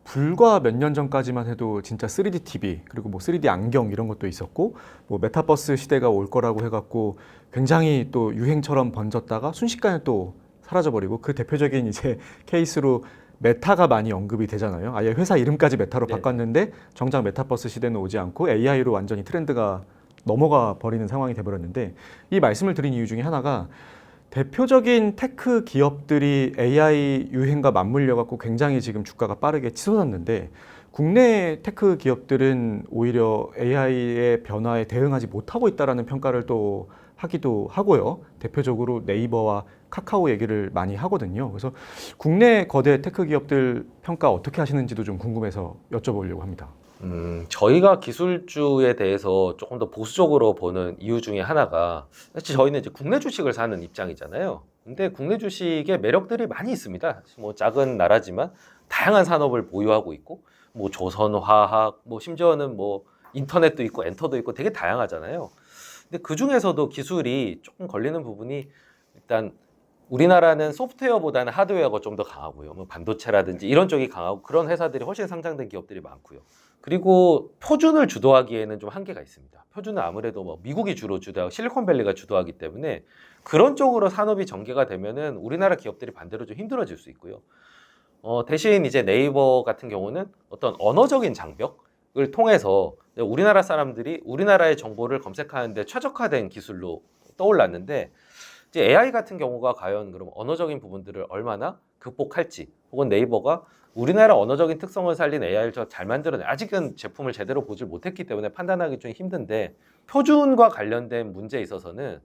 불과 몇 년 전까지만 해도 진짜 3D TV 그리고 뭐 3D 안경 이런 것도 있었고 뭐 메타버스 시대가 올 거라고 해갖고 굉장히 또 유행처럼 번졌다가 순식간에 또 사라져버리고 그 대표적인 이제 케이스로 메타가 많이 언급이 되잖아요. 아예 회사 이름까지 메타로 네. 바꿨는데 정작 메타버스 시대는 오지 않고 AI로 완전히 트렌드가 넘어가 버리는 상황이 돼버렸는데 이 말씀을 드린 이유 중에 하나가 대표적인 테크 기업들이 AI 유행과 맞물려 갖고 굉장히 지금 주가가 빠르게 치솟았는데 국내 테크 기업들은 오히려 AI의 변화에 대응하지 못하고 있다라는 평가를 또 하기도 하고요. 대표적으로 네이버와 카카오 얘기를 많이 하거든요. 그래서 국내 거대 테크 기업들 평가 어떻게 하시는지도 좀 궁금해서 여쭤보려고 합니다. 저희가 기술주에 대해서 조금 더 보수적으로 보는 이유 중에 하나가 사실 저희는 이제 국내 주식을 사는 입장이잖아요. 근데 국내 주식에 매력들이 많이 있습니다. 뭐 작은 나라지만 다양한 산업을 보유하고 있고 뭐 조선화학 뭐 심지어는 뭐 인터넷도 있고 엔터도 있고 되게 다양하잖아요. 근데 그 중에서도 기술이 조금 걸리는 부분이 일단 우리나라는 소프트웨어보다는 하드웨어가 좀 더 강하고요. 뭐 반도체라든지 이런 쪽이 강하고 그런 회사들이 훨씬 상장된 기업들이 많고요. 그리고 표준을 주도하기에는 좀 한계가 있습니다. 표준은 아무래도 뭐 미국이 주로 주도하고 실리콘밸리가 주도하기 때문에 그런 쪽으로 산업이 전개가 되면은 우리나라 기업들이 반대로 좀 힘들어질 수 있고요. 대신 이제 네이버 같은 경우는 어떤 언어적인 장벽을 통해서 우리나라 사람들이 우리나라의 정보를 검색하는데 최적화된 기술로 떠올랐는데 이제 AI 같은 경우가 과연 그럼 언어적인 부분들을 얼마나 극복할지 혹은 네이버가 우리나라 언어적인 특성을 살린 AI를 잘 만들어내 아직은 제품을 제대로 보질 못했기 때문에 판단하기 좀 힘든데 표준과 관련된 문제에 있어서는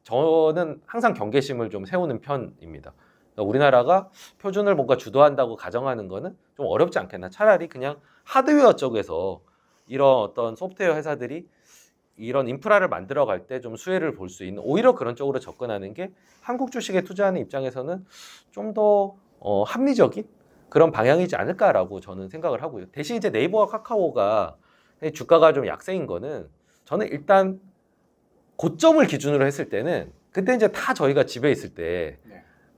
저는 항상 경계심을 좀 세우는 편입니다. 그러니까 우리나라가 표준을 뭔가 주도한다고 가정하는 거는 좀 어렵지 않겠나. 차라리 그냥 하드웨어 쪽에서 이런 어떤 소프트웨어 회사들이 이런 인프라를 만들어 갈 때 좀 수혜를 볼 수 있는 오히려 그런 쪽으로 접근하는 게 한국 주식에 투자하는 입장에서는 좀 더 합리적인 그런 방향이지 않을까라고 저는 생각을 하고요. 대신 이제 네이버와 카카오가 주가가 좀 약세인 거는 저는 일단 고점을 기준으로 했을 때는 그때 이제 다 저희가 집에 있을 때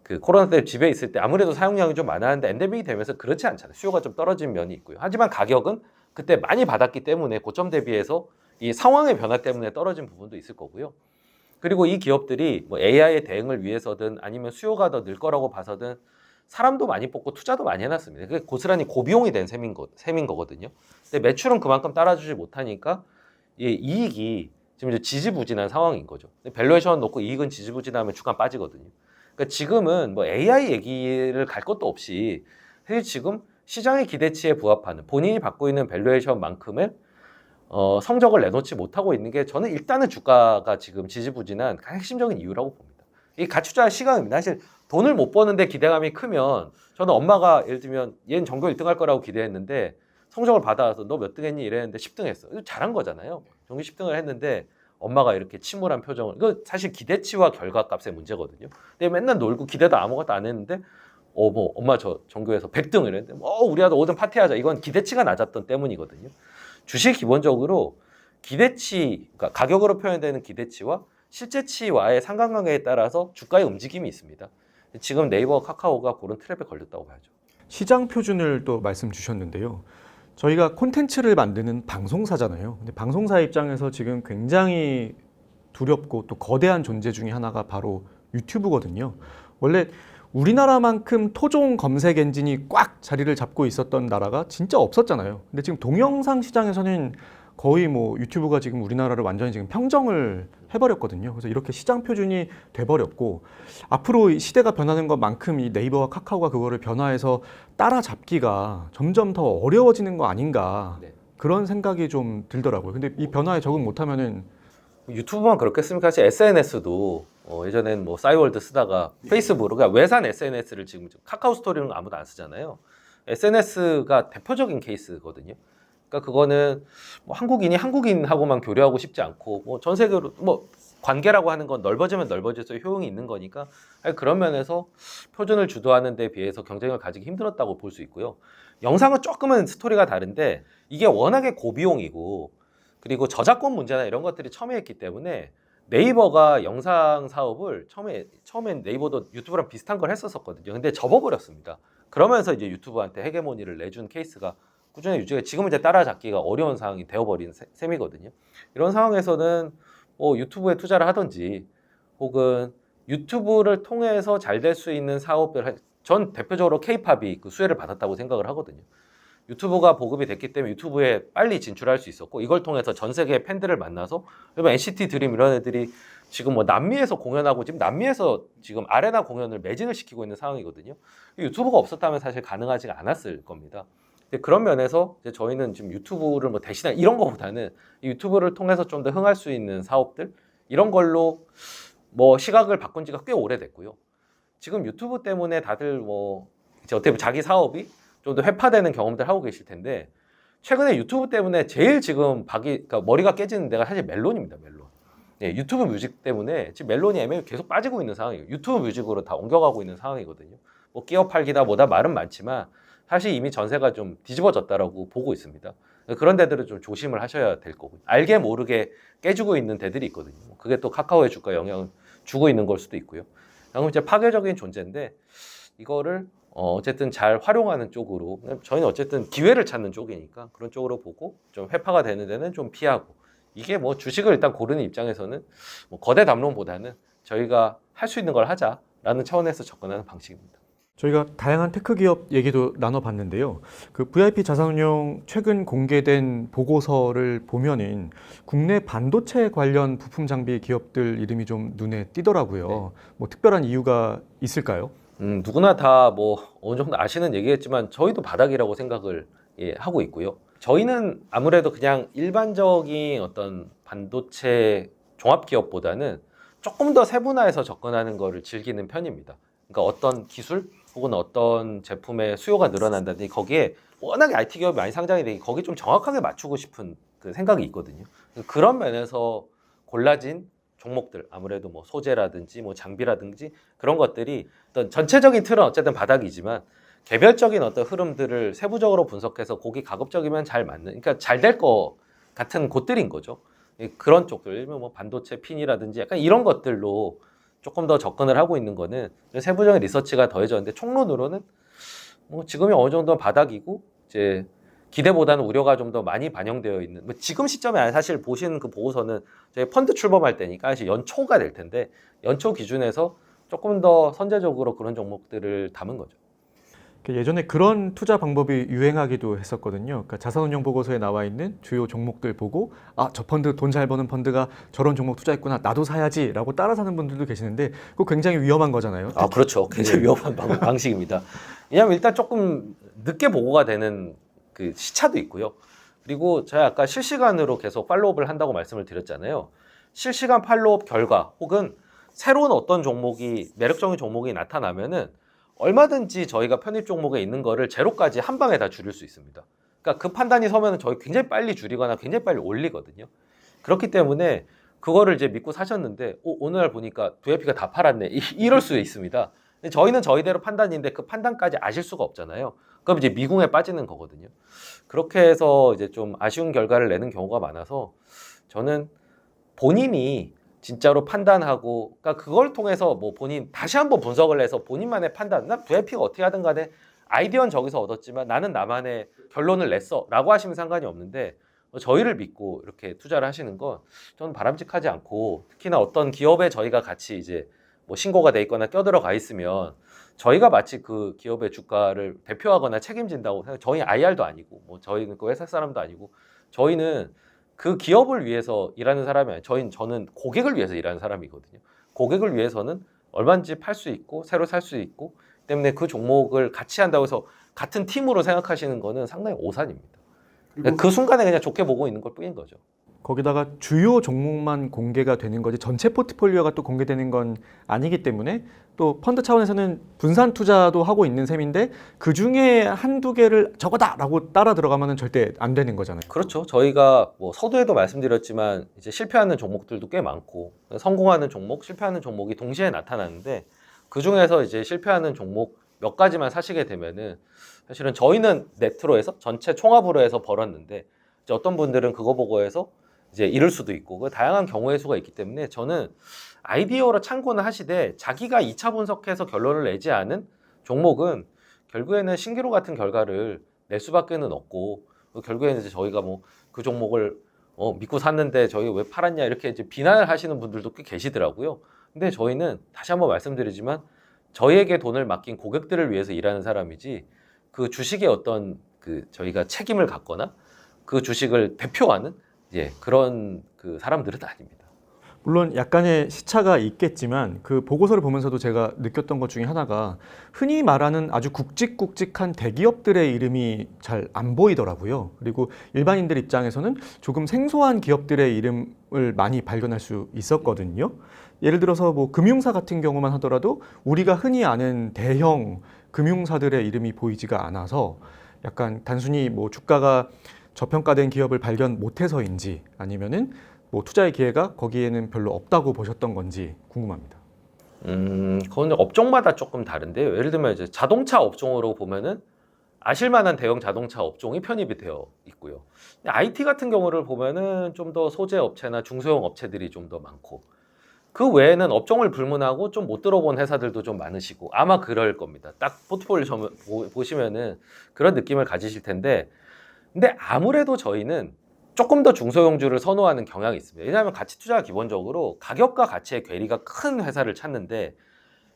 그 코로나 때 집에 있을 때 아무래도 사용량이 좀 많았는데 엔데믹이 되면서 그렇지 않잖아요. 수요가 좀 떨어진 면이 있고요. 하지만 가격은 그때 많이 받았기 때문에 고점 대비해서 이 상황의 변화 때문에 떨어진 부분도 있을 거고요. 그리고 이 기업들이 뭐 AI의 대응을 위해서든 아니면 수요가 더 늘 거라고 봐서든 사람도 많이 뽑고 투자도 많이 해놨습니다. 그게 고스란히 고비용이 된 셈인 거거든요. 근데 매출은 그만큼 따라주지 못하니까 이 이익이 지금 이제 지지부진한 상황인 거죠. 밸류에이션 놓고 이익은 지지부진하면 주가 빠지거든요. 그러니까 지금은 뭐 AI 얘기를 갈 것도 없이 사실 지금 시장의 기대치에 부합하는 본인이 받고 있는 밸류에이션만큼의 성적을 내놓지 못하고 있는 게 저는 일단은 주가가 지금 지지부진한 가장 핵심적인 이유라고 봅니다. 이 가치투자의 시간입니다. 사실 돈을 못 버는데 기대감이 크면 저는 엄마가 예를 들면 얘는 전교 1등 할 거라고 기대했는데 성적을 받아와서 너 몇 등 했니 이랬는데 10등 했어. 잘한 거잖아요. 전교 10등을 했는데 엄마가 이렇게 침울한 표정을 이거 사실 기대치와 결과값의 문제거든요. 근데 맨날 놀고 기대도 아무것도 안 했는데 뭐 엄마 저 전교에서 100등 이랬는데 우리 아들 5등 파티하자. 이건 기대치가 낮았던 때문이거든요. 주식 기본적으로 기대치, 그러니까 가격으로 표현되는 기대치와 실제치와의 상관관계에 따라서 주가의 움직임이 있습니다. 지금 네이버, 카카오가 그런 트랩에 걸렸다고 봐야죠. 시장 표준을 또 말씀 주셨는데요. 저희가 콘텐츠를 만드는 방송사잖아요. 근데 방송사 입장에서 지금 굉장히 두렵고 또 거대한 존재 중에 하나가 바로 유튜브거든요. 원래 우리나라만큼 토종 검색 엔진이 꽉 자리를 잡고 있었던 나라가 진짜 없었잖아요. 근데 지금 동영상 시장에서는 거의 뭐 유튜브가 지금 우리나라를 완전히 지금 평정을 해버렸거든요. 그래서 이렇게 시장 표준이 돼버렸고 앞으로 이 시대가 변하는 것만큼 이 네이버와 카카오가 그거를 변화해서 따라잡기가 점점 더 어려워지는 거 아닌가 네. 그런 생각이 좀 들더라고요. 근데 이 변화에 적응 못하면은 유튜브만 그렇겠습니까? 사실 SNS도 예전엔 뭐 싸이월드 쓰다가 페이스북으로 그러니까 외산 SNS를 지금 카카오 스토리는 아무도 안 쓰잖아요. SNS가 대표적인 케이스거든요. 그러니까 그거는 뭐 한국인이 한국인하고만 교류하고 싶지 않고 뭐 전 세계로 뭐 관계라고 하는 건 넓어지면 넓어질수록 효용이 있는 거니까 그런 면에서 표준을 주도하는 데 비해서 경쟁을 가지기 힘들었다고 볼 수 있고요. 영상은 조금은 스토리가 다른데 이게 워낙에 고비용이고 그리고 저작권 문제나 이런 것들이 첨예했기 때문에 네이버가 영상 사업을 처음엔 네이버도 유튜브랑 비슷한 걸 했었거든요. 근데 접어버렸습니다. 그러면서 이제 유튜브한테 헤게모니를 내준 케이스가 꾸준히 유지가 지금은 이제 따라잡기가 어려운 상황이 되어버린 셈이거든요. 이런 상황에서는 뭐 유튜브에 투자를 하든지 혹은 유튜브를 통해서 잘 될 수 있는 사업들 전 대표적으로 K-팝이 그 수혜를 받았다고 생각을 하거든요. 유튜브가 보급이 됐기 때문에 유튜브에 빨리 진출할 수 있었고 이걸 통해서 전 세계의 팬들을 만나서 여러분 NCT 드림 이런 애들이 지금 뭐 남미에서 공연하고 지금 남미에서 지금 아레나 공연을 매진을 시키고 있는 상황이거든요. 유튜브가 없었다면 사실 가능하지가 않았을 겁니다. 그런 면에서 이제 저희는 지금 유튜브를 뭐 대신할 이런 거보다는 유튜브를 통해서 좀 더 흥할 수 있는 사업들 이런 걸로 뭐 시각을 바꾼 지가 꽤 오래됐고요. 지금 유튜브 때문에 다들 뭐 이제 어떻게 보면 자기 사업이 좀 더 회파되는 경험들 하고 계실 텐데 최근에 유튜브 때문에 제일 지금 그러니까 머리가 깨지는 데가 사실 멜론입니다. 멜론. 예, 유튜브 뮤직 때문에 지금 멜론이 MAU 계속 빠지고 있는 상황이에요. 유튜브 뮤직으로 다 옮겨가고 있는 상황이거든요. 뭐 끼어 팔기다 뭐다 말은 많지만 사실 이미 전세가 좀 뒤집어졌다라고 보고 있습니다. 그런 데들은 좀 조심을 하셔야 될 거고요. 알게 모르게 깨지고 있는 데들이 있거든요. 그게 또 카카오의 주가 영향을 주고 있는 걸 수도 있고요. 그럼 이제 파괴적인 존재인데 이거를 어쨌든 잘 활용하는 쪽으로 저희는 어쨌든 기회를 찾는 쪽이니까 그런 쪽으로 보고 좀 회파가 되는 데는 좀 피하고 이게 뭐 주식을 일단 고르는 입장에서는 뭐 거대 담론보다는 저희가 할 수 있는 걸 하자라는 차원에서 접근하는 방식입니다. 저희가 다양한 테크 기업 얘기도 나눠봤는데요. 그 VIP 자산운용 최근 공개된 보고서를 보면은 국내 반도체 관련 부품 장비 기업들 이름이 좀 눈에 띄더라고요. 네. 뭐 특별한 이유가 있을까요? 누구나 다 뭐 어느 정도 아시는 얘기겠지만 저희도 바닥이라고 생각을 하고 있고요. 저희는 아무래도 그냥 일반적인 어떤 반도체 종합기업보다는 조금 더 세분화해서 접근하는 거를 즐기는 편입니다. 그러니까 어떤 기술 혹은 어떤 제품의 수요가 늘어난다든지 거기에 워낙에 IT 기업이 많이 상장이 되기 거기 좀 정확하게 맞추고 싶은 그 생각이 있거든요. 그런 면에서 골라진 종목들 아무래도 뭐 소재라든지 뭐 장비라든지 그런 것들이 어떤 전체적인 틀은 어쨌든 바닥이지만 개별적인 어떤 흐름들을 세부적으로 분석해서 곡이 가급적이면 잘 맞는, 그러니까 잘 될 거 같은 곳들인 거죠. 그런 쪽들, 일명 뭐 반도체 핀이라든지 약간 이런 것들로 조금 더 접근을 하고 있는 거는 세부적인 리서치가 더해졌는데, 총론으로는 뭐 지금이 어느 정도 바닥이고 이제 기대보다는 우려가 좀 더 많이 반영되어 있는, 뭐 지금 시점에 사실 보시는 그 보고서는 저희 펀드 출범할 때니까 사실 연초가 될 텐데, 연초 기준에서 조금 더 선제적으로 그런 종목들을 담은 거죠. 예전에 그런 투자 방법이 유행하기도 했었거든요. 그러니까 자산운용 보고서에 나와 있는 주요 종목들 보고 저 펀드 돈 잘 버는 펀드가 저런 종목 투자했구나, 나도 사야지라고 따라 사는 분들도 계시는데 그거 굉장히 위험한 거잖아요. 그렇죠. 굉장히 위험한 방식입니다. 왜냐하면 일단 조금 늦게 보고가 되는 그 시차도 있고요. 그리고 제가 아까 실시간으로 계속 팔로우업을 한다고 말씀을 드렸잖아요. 실시간 팔로우업 결과 혹은 새로운 어떤 종목이, 매력적인 종목이 나타나면은 얼마든지 저희가 편입 종목에 있는 거를 제로까지 한 방에 다 줄일 수 있습니다. 그러니까 그 판단이 서면은 저희 굉장히 빨리 줄이거나 굉장히 빨리 올리거든요. 그렇기 때문에 그거를 이제 믿고 사셨는데 오늘 보니까 VIP가 다 팔았네, 이럴 수 있습니다. 근데 저희는 저희대로 판단인데 그 판단까지 아실 수가 없잖아요. 그럼 이제 미궁에 빠지는 거거든요. 그렇게 해서 이제 좀 아쉬운 결과를 내는 경우가 많아서, 저는 본인이 진짜로 판단하고, 그러니까 그걸 통해서 뭐 본인 다시 한번 분석을 해서 본인만의 판단, 나 VIP가 어떻게 하든 간에 아이디어는 저기서 얻었지만 나는 나만의 결론을 냈어 라고 하시면 상관이 없는데, 저희를 믿고 이렇게 투자를 하시는 건 저는 바람직하지 않고, 특히나 어떤 기업에 저희가 같이 이제 뭐 신고가 돼 있거나 껴들어가 있으면 저희가 마치 그 기업의 주가를 대표하거나 책임진다고 생각, 저희 IR도 아니고 뭐 저희는 그 회사 사람도 아니고, 저희는 그 기업을 위해서 일하는 사람이 아니에요. 저는 고객을 위해서 일하는 사람이거든요. 고객을 위해서는 얼마든지 팔 수 있고 새로 살 수 있고, 때문에 그 종목을 같이 한다고 해서 같은 팀으로 생각하시는 거는 상당히 오산입니다. 그 순간에 그냥 좋게 보고 있는 걸 뿐인 거죠. 거기다가 주요 종목만 공개가 되는 거지 전체 포트폴리오가 또 공개되는 건 아니기 때문에, 또 펀드 차원에서는 분산 투자도 하고 있는 셈인데 그 중에 한두 개를 저거다라고 따라 들어가면 절대 안 되는 거잖아요. 그렇죠. 저희가 뭐 서두에도 말씀드렸지만 이제 실패하는 종목들도 꽤 많고, 성공하는 종목, 실패하는 종목이 동시에 나타나는데, 그 중에서 이제 실패하는 종목 몇 가지만 사시게 되면은 사실은 저희는 네트로 해서 전체 총합으로 해서 벌었는데, 이제 어떤 분들은 그거 보고 해서 이제 잃을 수도 있고, 그 다양한 경우의 수가 있기 때문에 저는 아이디어로 참고는 하시되, 자기가 2차 분석해서 결론을 내지 않은 종목은 결국에는 신기루 같은 결과를 낼 수밖에는 없고, 결국에는 이제 저희가 뭐 그 종목을 믿고 샀는데 저희가 왜 팔았냐 이렇게 이제 비난을 하시는 분들도 꽤 계시더라고요. 근데 저희는 다시 한번 말씀드리지만 저희에게 돈을 맡긴 고객들을 위해서 일하는 사람이지, 그 주식의 어떤 그 저희가 책임을 갖거나 그 주식을 대표하는 그런 그 사람들은 아닙니다. 물론 약간의 시차가 있겠지만 그 보고서를 보면서도 제가 느꼈던 것 중에 하나가, 흔히 말하는 아주 굵직굵직한 대기업들의 이름이 잘 안 보이더라고요. 그리고 일반인들 입장에서는 조금 생소한 기업들의 이름을 많이 발견할 수 있었거든요. 예를 들어서 뭐 금융사 같은 경우만 하더라도 우리가 흔히 아는 대형 금융사들의 이름이 보이지가 않아서, 약간 단순히 뭐 주가가 저평가된 기업을 발견 못해서인지, 아니면은 뭐 투자의 기회가 거기에는 별로 없다고 보셨던 건지 궁금합니다. 그건 업종마다 조금 다른데요. 예를 들면 이제 자동차 업종으로 보면은 아실만한 대형 자동차 업종이 편입이 되어 있고요. 근데 IT 같은 경우를 보면은 좀 더 소재 업체나 중소형 업체들이 좀 더 많고, 그 외에는 업종을 불문하고 좀 못 들어본 회사들도 좀 많으시고, 아마 그럴 겁니다. 딱 포트폴리오 보시면은 그런 느낌을 가지실 텐데, 근데 아무래도 저희는 조금 더 중소형주를 선호하는 경향이 있습니다. 왜냐하면 가치 투자가 기본적으로 가격과 가치의 괴리가 큰 회사를 찾는데,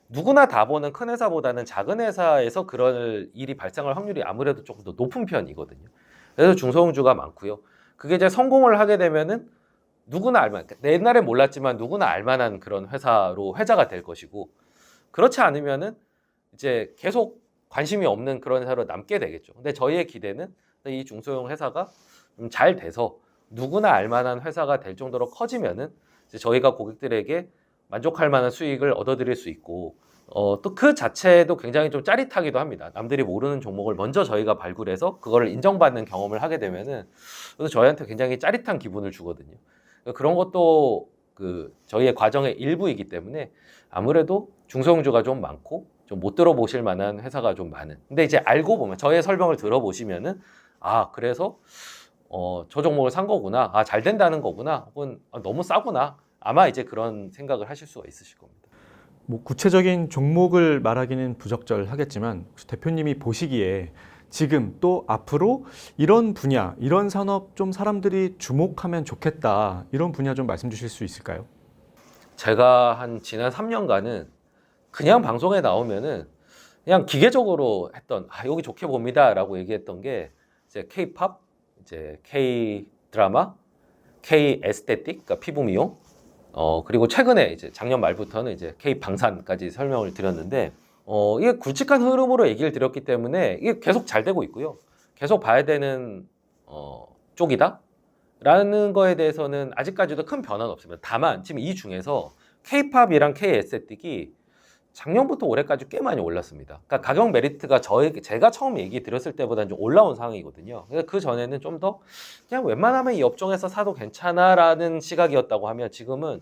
누구나 다 보는 큰 회사보다는 작은 회사에서 그런 일이 발생할 확률이 아무래도 조금 더 높은 편이거든요. 그래서 중소형주가 많고요. 그게 이제 성공을 하게 되면은 누구나 알만, 옛날에 몰랐지만 누구나 알만한 그런 회사로 회자가 될 것이고, 그렇지 않으면은 이제 계속 관심이 없는 그런 회사로 남게 되겠죠. 근데 저희의 기대는 이 중소형 회사가 좀 잘 돼서 누구나 알만한 회사가 될 정도로 커지면은 이제 저희가 고객들에게 만족할 만한 수익을 얻어드릴 수 있고, 또 그 자체도 굉장히 좀 짜릿하기도 합니다. 남들이 모르는 종목을 먼저 저희가 발굴해서 그거를 인정받는 경험을 하게 되면은, 그래서 저희한테 굉장히 짜릿한 기분을 주거든요. 그런 것도 그 저희의 과정의 일부이기 때문에 아무래도 중소형주가 좀 많고, 좀 못 들어보실 만한 회사가 좀 많은. 근데 이제 알고 보면 저의 설명을 들어보시면은 아 그래서 저 종목을 산 거구나. 아 잘 된다는 거구나. 혹은 너무 싸구나. 아마 이제 그런 생각을 하실 수가 있으실 겁니다. 뭐 구체적인 종목을 말하기는 부적절하겠지만 혹시 대표님이 보시기에 지금 또 앞으로 이런 분야, 이런 산업 좀 사람들이 주목하면 좋겠다. 이런 분야 좀 말씀 주실 수 있을까요? 제가 한 지난 3년간은 그냥 방송에 나오면은 그냥 기계적으로 했던 여기 좋게 봅니다라고 얘기했던 게 이제 K-팝, 이제 K 드라마, K 에스테틱, 그러니까 피부 미용, 그리고 최근에 이제 작년 말부터는 이제 K 방산까지 설명을 드렸는데 이게 굵직한 흐름으로 얘기를 드렸기 때문에 이게 계속 잘 되고 있고요. 계속 봐야 되는 쪽이다. 라는 거에 대해서는 아직까지도 큰 변화는 없습니다. 다만 지금 이 중에서 K-팝이랑 K 에스테틱이 작년부터 올해까지 꽤 많이 올랐습니다. 그러니까 가격 메리트가 제가 처음 얘기 드렸을 때보다는 좀 올라온 상황이거든요. 그 전에는 좀 더 그냥 웬만하면 이 업종에서 사도 괜찮아라는 시각이었다고 하면 지금은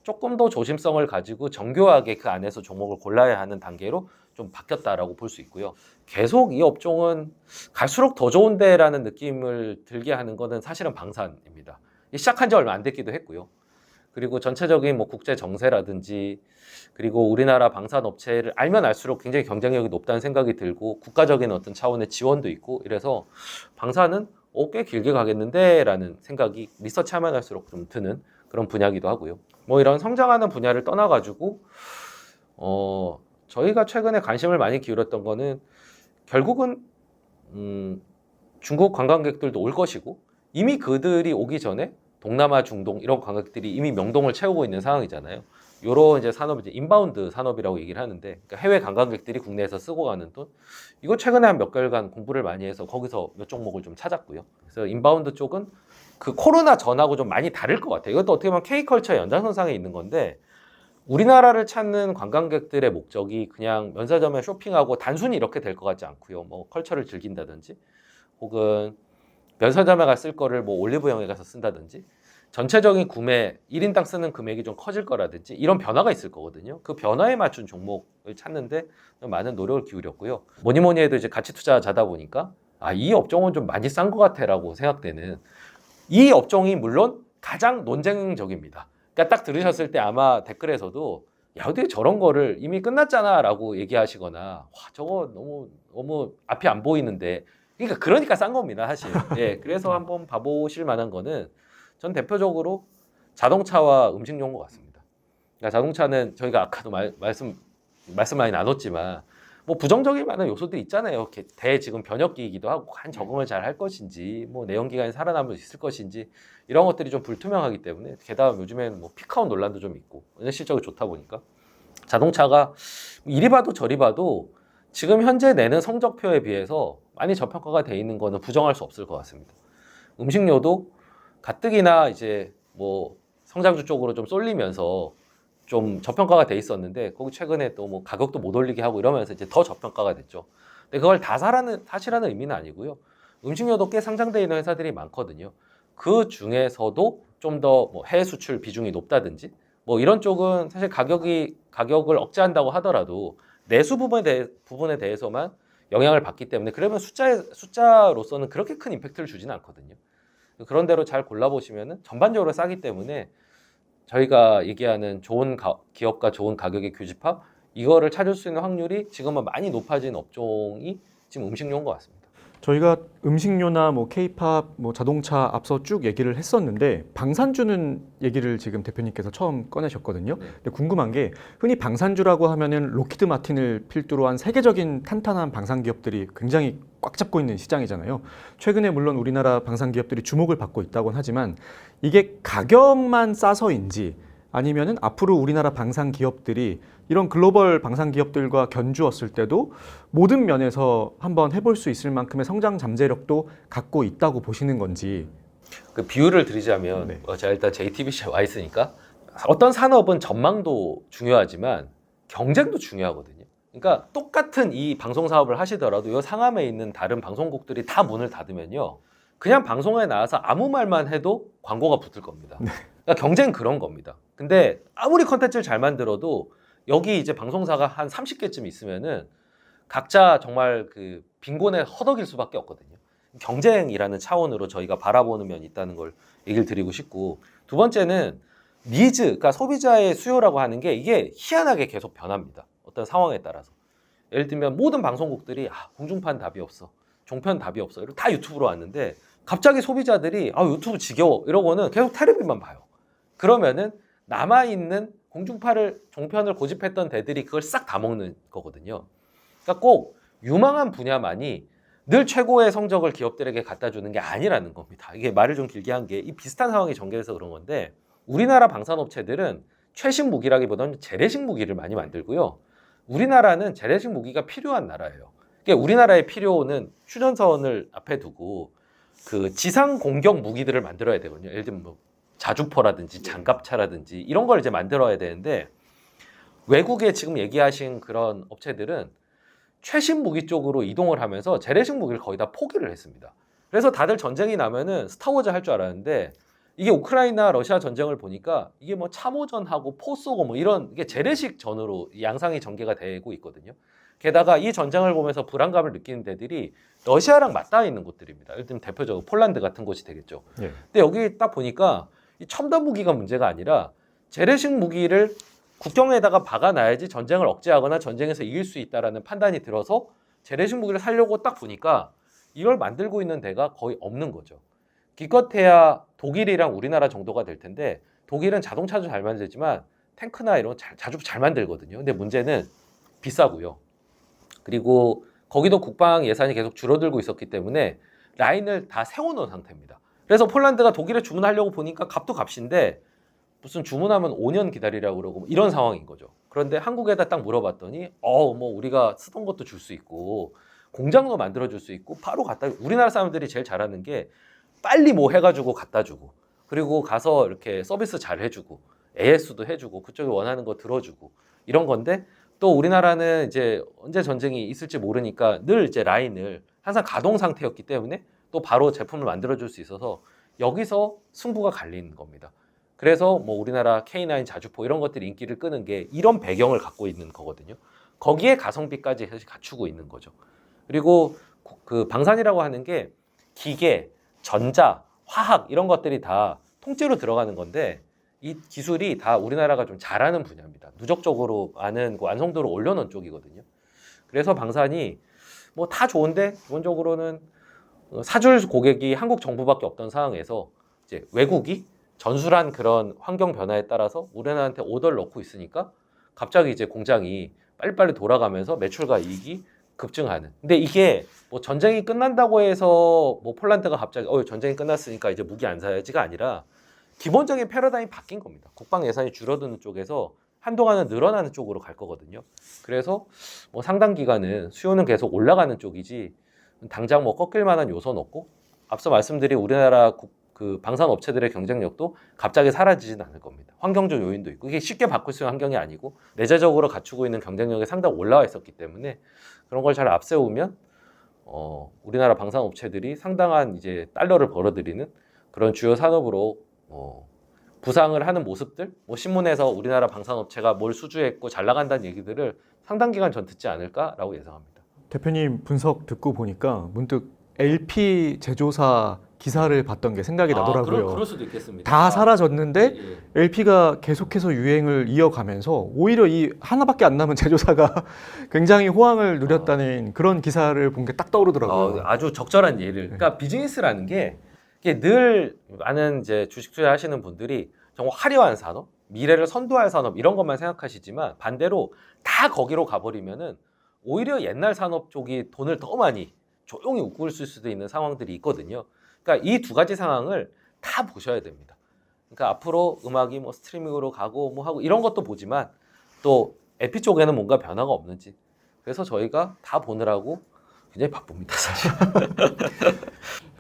조금 더 조심성을 가지고 정교하게 그 안에서 종목을 골라야 하는 단계로 좀 바뀌었다라고 볼 수 있고요. 계속 이 업종은 갈수록 더 좋은데라는 느낌을 들게 하는 거는 사실은 방산입니다. 시작한 지 얼마 안 됐기도 했고요. 그리고 전체적인 뭐 국제 정세라든지 그리고 우리나라 방산 업체를 알면 알수록 굉장히 경쟁력이 높다는 생각이 들고 국가적인 어떤 차원의 지원도 있고 이래서 방산은 꽤 길게 가겠는데라는 생각이 리서치하면 할수록 좀 드는 그런 분야기도 하고요. 뭐 이런 성장하는 분야를 떠나가지고 저희가 최근에 관심을 많이 기울였던 거는 결국은 중국 관광객들도 올 것이고 이미 그들이 오기 전에 동남아, 중동 이런 관광객들이 이미 명동을 채우고 있는 상황이잖아요. 요런 이제 산업이 이제 인바운드 산업이라고 얘기를 하는데 그러니까 해외 관광객들이 국내에서 쓰고 가는 돈 이거 최근에 한 몇 개월간 공부를 많이 해서 거기서 몇 종목을 좀 찾았고요. 그래서 인바운드 쪽은 그 코로나 전하고 좀 많이 다를 것 같아요. 이것도 어떻게 보면 K컬처의 연장선상에 있는 건데 우리나라를 찾는 관광객들의 목적이 그냥 면세점에 쇼핑하고 단순히 이렇게 될 것 같지 않고요. 뭐 컬처를 즐긴다든지 혹은 면세점에 가 쓸 거를 뭐 올리브영에 가서 쓴다든지 전체적인 구매 1인당 쓰는 금액이 좀 커질 거라든지 이런 변화가 있을 거거든요. 그 변화에 맞춘 종목을 찾는데 많은 노력을 기울였고요. 뭐니 뭐니 해도 이제 가치 투자자다 보니까 이 업종은 좀 많이 싼 것 같아라고 생각되는 이 업종이 물론 가장 논쟁적입니다. 그러니까 딱 들으셨을 때 아마 댓글에서도 야 어떻게 저런 거를 이미 끝났잖아라고 얘기하시거나 와 저거 너무 앞이 안 보이는데 그러니까 싼 겁니다 사실. 예, 그래서 한번 봐보실 만한 거는 전 대표적으로 자동차와 음식료인 것 같습니다. 그러니까 자동차는 저희가 아까도 말씀 많이 나눴지만 뭐 부정적인 많은 요소들이 있잖아요. 지금 변혁기이기도 하고 한 적응을 잘 할 것인지 뭐 내연기관이 살아남을 수 있을 것인지 이런 것들이 좀 불투명하기 때문에 게다가 요즘에는 뭐 피크아웃 논란도 좀 있고 실적이 좋다 보니까 자동차가 이리 봐도 저리 봐도 지금 현재 내는 성적표에 비해서 많이 저평가가 돼 있는 거는 부정할 수 없을 것 같습니다. 음식료도 가뜩이나 이제 뭐 성장주 쪽으로 좀 쏠리면서 좀 저평가가 돼 있었는데 거기 최근에 또 뭐 가격도 못 올리게 하고 이러면서 이제 더 저평가가 됐죠. 근데 그걸 다 사시라는 의미는 아니고요. 음식료도 꽤 상장돼 있는 회사들이 많거든요. 그 중에서도 좀 더 뭐 해외 수출 비중이 높다든지 뭐 이런 쪽은 사실 가격을 억제한다고 하더라도 내수 부분에 대해서만 영향을 받기 때문에 그러면 숫자로서는 그렇게 큰 임팩트를 주지는 않거든요. 그런 대로 잘 골라보시면 전반적으로 싸기 때문에 저희가 얘기하는 좋은 기업과 좋은 가격의 교집합 이거를 찾을 수 있는 확률이 지금은 많이 높아진 업종이 지금 음식료인 것 같습니다. 저희가 음식료나 뭐 K-팝, 뭐 자동차 앞서 쭉 얘기를 했었는데 방산주는 얘기를 지금 대표님께서 처음 꺼내셨거든요. 네. 근데 궁금한 게 흔히 방산주라고 하면은 로키드 마틴을 필두로 한 세계적인 탄탄한 방산 기업들이 굉장히 꽉 잡고 있는 시장이잖아요. 최근에 물론 우리나라 방산 기업들이 주목을 받고 있다고는 하지만 이게 가격만 싸서인지 아니면은 앞으로 우리나라 방산 기업들이 이런 글로벌 방산 기업들과 견주었을 때도 모든 면에서 한번 해볼 수 있을 만큼의 성장 잠재력도 갖고 있다고 보시는 건지. 그 비유를 드리자면 네. 제가 일단 JTBC에 와 있으니까 어떤 산업은 전망도 중요하지만 경쟁도 중요하거든요. 그러니까 똑같은 이 방송 사업을 하시더라도 이 상암에 있는 다른 방송국들이 다 문을 닫으면요. 그냥 방송에 나와서 아무 말만 해도 광고가 붙을 겁니다. 그러니까 경쟁은 그런 겁니다. 근데 아무리 컨텐츠를 잘 만들어도 여기 이제 방송사가 한 30개쯤 있으면은 각자 정말 그 빈곤에 허덕일 수밖에 없거든요. 경쟁이라는 차원으로 저희가 바라보는 면이 있다는 걸 얘기를 드리고 싶고, 두 번째는 니즈, 그러니까 소비자의 수요라고 하는 게 이게 희한하게 계속 변합니다. 어떤 상황에 따라서. 예를 들면 모든 방송국들이 공중판 답이 없어, 종편 답이 없어, 이러고 다 유튜브로 왔는데 갑자기 소비자들이 유튜브 지겨워 이러고는 계속 테레비만 봐요. 그러면은 남아있는 종편을 고집했던 데들이 그걸 싹 다 먹는 거거든요. 그러니까 꼭 유망한 분야만이 늘 최고의 성적을 기업들에게 갖다 주는 게 아니라는 겁니다. 이게 말을 좀 길게 한 게 이 비슷한 상황이 전개돼서 그런 건데, 우리나라 방산업체들은 최신 무기라기보다는 재래식 무기를 많이 만들고요. 우리나라는 재래식 무기가 필요한 나라예요. 그러니까 우리나라의 필요는 휴전선을 앞에 두고 그 지상 공격 무기들을 만들어야 되거든요. 예를 들면 뭐 자주포라든지 장갑차라든지 이런 걸 이제 만들어야 되는데, 외국에 지금 얘기하신 그런 업체들은 최신 무기 쪽으로 이동을 하면서 재래식 무기를 거의 다 포기를 했습니다. 그래서 다들 전쟁이 나면은 스타워즈 할 줄 알았는데, 이게 우크라이나 러시아 전쟁을 보니까 이게 뭐 참호전하고 포 쏘고 뭐 이런 이게 재래식 전으로 양상이 전개가 되고 있거든요. 게다가 이 전쟁을 보면서 불안감을 느끼는 데들이 러시아랑 맞닿아 있는 곳들입니다. 예를 들면 대표적으로 폴란드 같은 곳이 되겠죠. 예. 근데 여기 딱 보니까 이 첨단 무기가 문제가 아니라 재래식 무기를 국경에다가 박아놔야지 전쟁을 억제하거나 전쟁에서 이길 수 있다라는 판단이 들어서 재래식 무기를 사려고 딱 보니까 이걸 만들고 있는 데가 거의 없는 거죠. 기껏해야 독일이랑 우리나라 정도가 될 텐데, 독일은 자동차도 잘 만들지만 탱크나 이런 거 자주 잘 만들거든요. 근데 문제는 비싸고요. 그리고 거기도 국방 예산이 계속 줄어들고 있었기 때문에 라인을 다 세워놓은 상태입니다. 그래서 폴란드가 독일에 주문하려고 보니까 값도 값인데 무슨 주문하면 5년 기다리라고 그러고 이런 상황인 거죠. 그런데 한국에다 딱 물어봤더니 뭐 우리가 쓰던 것도 줄 수 있고 공장도 만들어 줄 수 있고 바로 갖다, 우리나라 사람들이 제일 잘하는 게 빨리 뭐 해가지고 갖다 주고, 그리고 가서 이렇게 서비스 잘 해주고 AS도 해주고 그쪽이 원하는 거 들어주고 이런 건데, 또 우리나라는 이제 언제 전쟁이 있을지 모르니까 늘 이제 라인을 항상 가동 상태였기 때문에 또 바로 제품을 만들어 줄 수 있어서 여기서 승부가 갈리는 겁니다. 그래서 뭐 우리나라 K9 자주포 이런 것들이 인기를 끄는 게 이런 배경을 갖고 있는 거거든요. 거기에 가성비까지 사실 갖추고 있는 거죠. 그리고 그 방산이라고 하는 게 기계, 전자, 화학 이런 것들이 다 통째로 들어가는 건데, 이 기술이 다 우리나라가 좀 잘하는 분야입니다. 누적적으로 많은 완성도를 올려놓은 쪽이거든요. 그래서 방산이 뭐 다 좋은데 기본적으로는 사줄 고객이 한국 정부밖에 없던 상황에서 이제 외국이 전술한 그런 환경 변화에 따라서 우리나라한테 오더를 넣고 있으니까 갑자기 이제 공장이 빨리빨리 돌아가면서 매출과 이익이 급증하는. 근데 이게 뭐 전쟁이 끝난다고 해서 뭐 폴란드가 갑자기 전쟁이 끝났으니까 이제 무기 안 사야지가 아니라 기본적인 패러다임이 바뀐 겁니다. 국방 예산이 줄어드는 쪽에서 한동안은 늘어나는 쪽으로 갈 거거든요. 그래서 뭐 상당 기간은 수요는 계속 올라가는 쪽이지 당장 뭐 꺾일 만한 요소는 없고, 앞서 말씀드린 우리나라 그 방산 업체들의 경쟁력도 갑자기 사라지진 않을 겁니다. 환경적 요인도 있고, 이게 쉽게 바꿀 수 있는 환경이 아니고 내재적으로 갖추고 있는 경쟁력이 상당히 올라와 있었기 때문에 그런 걸 잘 앞세우면 우리나라 방산 업체들이 상당한 이제 달러를 벌어들이는 그런 주요 산업으로 부상을 하는 모습들, 뭐 신문에서 우리나라 방산 업체가 뭘 수주했고 잘 나간다는 얘기들을 상당 기간 전 듣지 않을까라고 예상합니다. 대표님 분석 듣고 보니까 문득 LP 제조사 기사를 봤던 게 생각이 나더라고요. 그럴 수도 있겠습니다. 다 사라졌는데 예. LP가 계속해서 유행을 이어가면서 오히려 이 하나밖에 안 남은 제조사가 굉장히 호황을 누렸다는 그런 기사를 본 게 딱 떠오르더라고요. 아주 적절한 예를. 그러니까 비즈니스라는 게 이게 늘 많은 이제 주식 투자하시는 분들이 정말 화려한 산업, 미래를 선도할 산업 이런 것만 생각하시지만 반대로 다 거기로 가버리면은 오히려 옛날 산업 쪽이 돈을 더 많이 조용히 웃고 있을 수도 있는 상황들이 있거든요. 그러니까 이 두 가지 상황을 다 보셔야 됩니다. 그러니까 앞으로 음악이 뭐 스트리밍으로 가고 뭐 하고 이런 것도 보지만 또 LP 쪽에는 뭔가 변화가 없는지, 그래서 저희가 다 보느라고 굉장히 바쁩니다, 사실.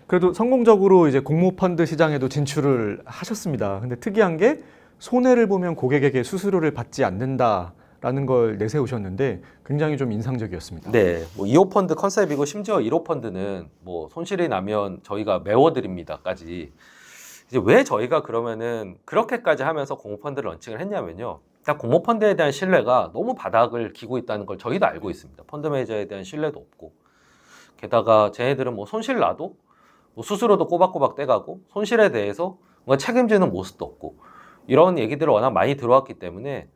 그래도 성공적으로 이제 공모펀드 시장에도 진출을 하셨습니다. 근데 특이한 게 손해를 보면 고객에게 수수료를 받지 않는다라는 걸 내세우셨는데 굉장히 좀 인상적이었습니다. 네, 뭐 2호 펀드 컨셉이고 심지어 1호 펀드는 뭐 손실이 나면 저희가 메워드립니다까지. 이제 왜 저희가 그러면은 그렇게까지 하면서 공모 펀드를 런칭을 했냐면요. 딱 공모펀드에 대한 신뢰가 너무 바닥을 기고 있다는 걸 저희도 알고 있습니다. 펀드 매니저에 대한 신뢰도 없고, 게다가 쟤네들은 뭐 손실 나도 뭐 수수료도 꼬박꼬박 떼가고 손실에 대해서 뭔가 책임지는 모습도 없고, 이런 얘기들을 워낙 많이 들어왔기 때문에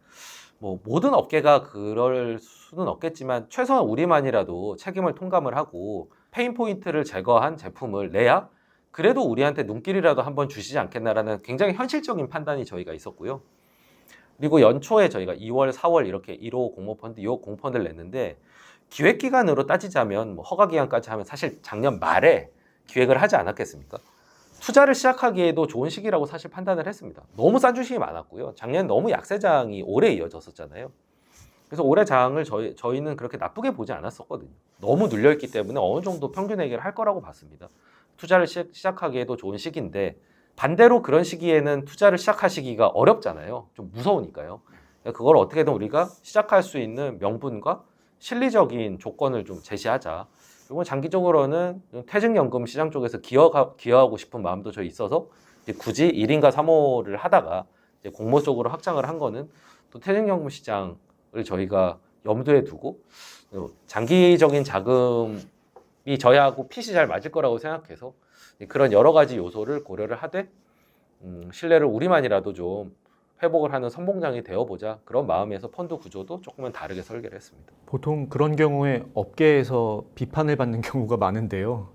뭐 모든 업계가 그럴 수는 없겠지만 최소한 우리만이라도 책임을 통감을 하고 페인 포인트를 제거한 제품을 내야 그래도 우리한테 눈길이라도 한번 주시지 않겠나라는 굉장히 현실적인 판단이 저희가 있었고요. 그리고 연초에 저희가 2월, 4월 이렇게 1호 공모펀드, 2호 공모펀드를 냈는데, 기획기간으로 따지자면 뭐 허가기간까지 하면 사실 작년 말에 기획을 하지 않았겠습니까? 투자를 시작하기에도 좋은 시기라고 사실 판단을 했습니다. 너무 싼 주식이 많았고요. 작년 너무 약세장이 오래 이어졌었잖아요. 그래서 올해 장을 저희는 그렇게 나쁘게 보지 않았었거든요. 너무 눌려있기 때문에 어느 정도 평균 회계를 할 거라고 봤습니다. 투자를 시작하기에도 좋은 시기인데, 반대로 그런 시기에는 투자를 시작하시기가 어렵잖아요. 좀 무서우니까요. 그걸 어떻게든 우리가 시작할 수 있는 명분과 실리적인 조건을 좀 제시하자. 그리고 장기적으로는 퇴직연금 시장 쪽에서 기여하고 싶은 마음도 저희 있어서 이제 굳이 1인가 3호를 하다가 이제 공모 쪽으로 확장을 한 거는 또 퇴직연금 시장을 저희가 염두에 두고 장기적인 자금이 저희하고 핏이 잘 맞을 거라고 생각해서 그런 여러 가지 요소를 고려를 하되 신뢰를 우리만이라도 좀 회복을 하는 선봉장이 되어보자, 그런 마음에서 펀드 구조도 조금은 다르게 설계를 했습니다. 보통 그런 경우에 업계에서 비판을 받는 경우가 많은데요.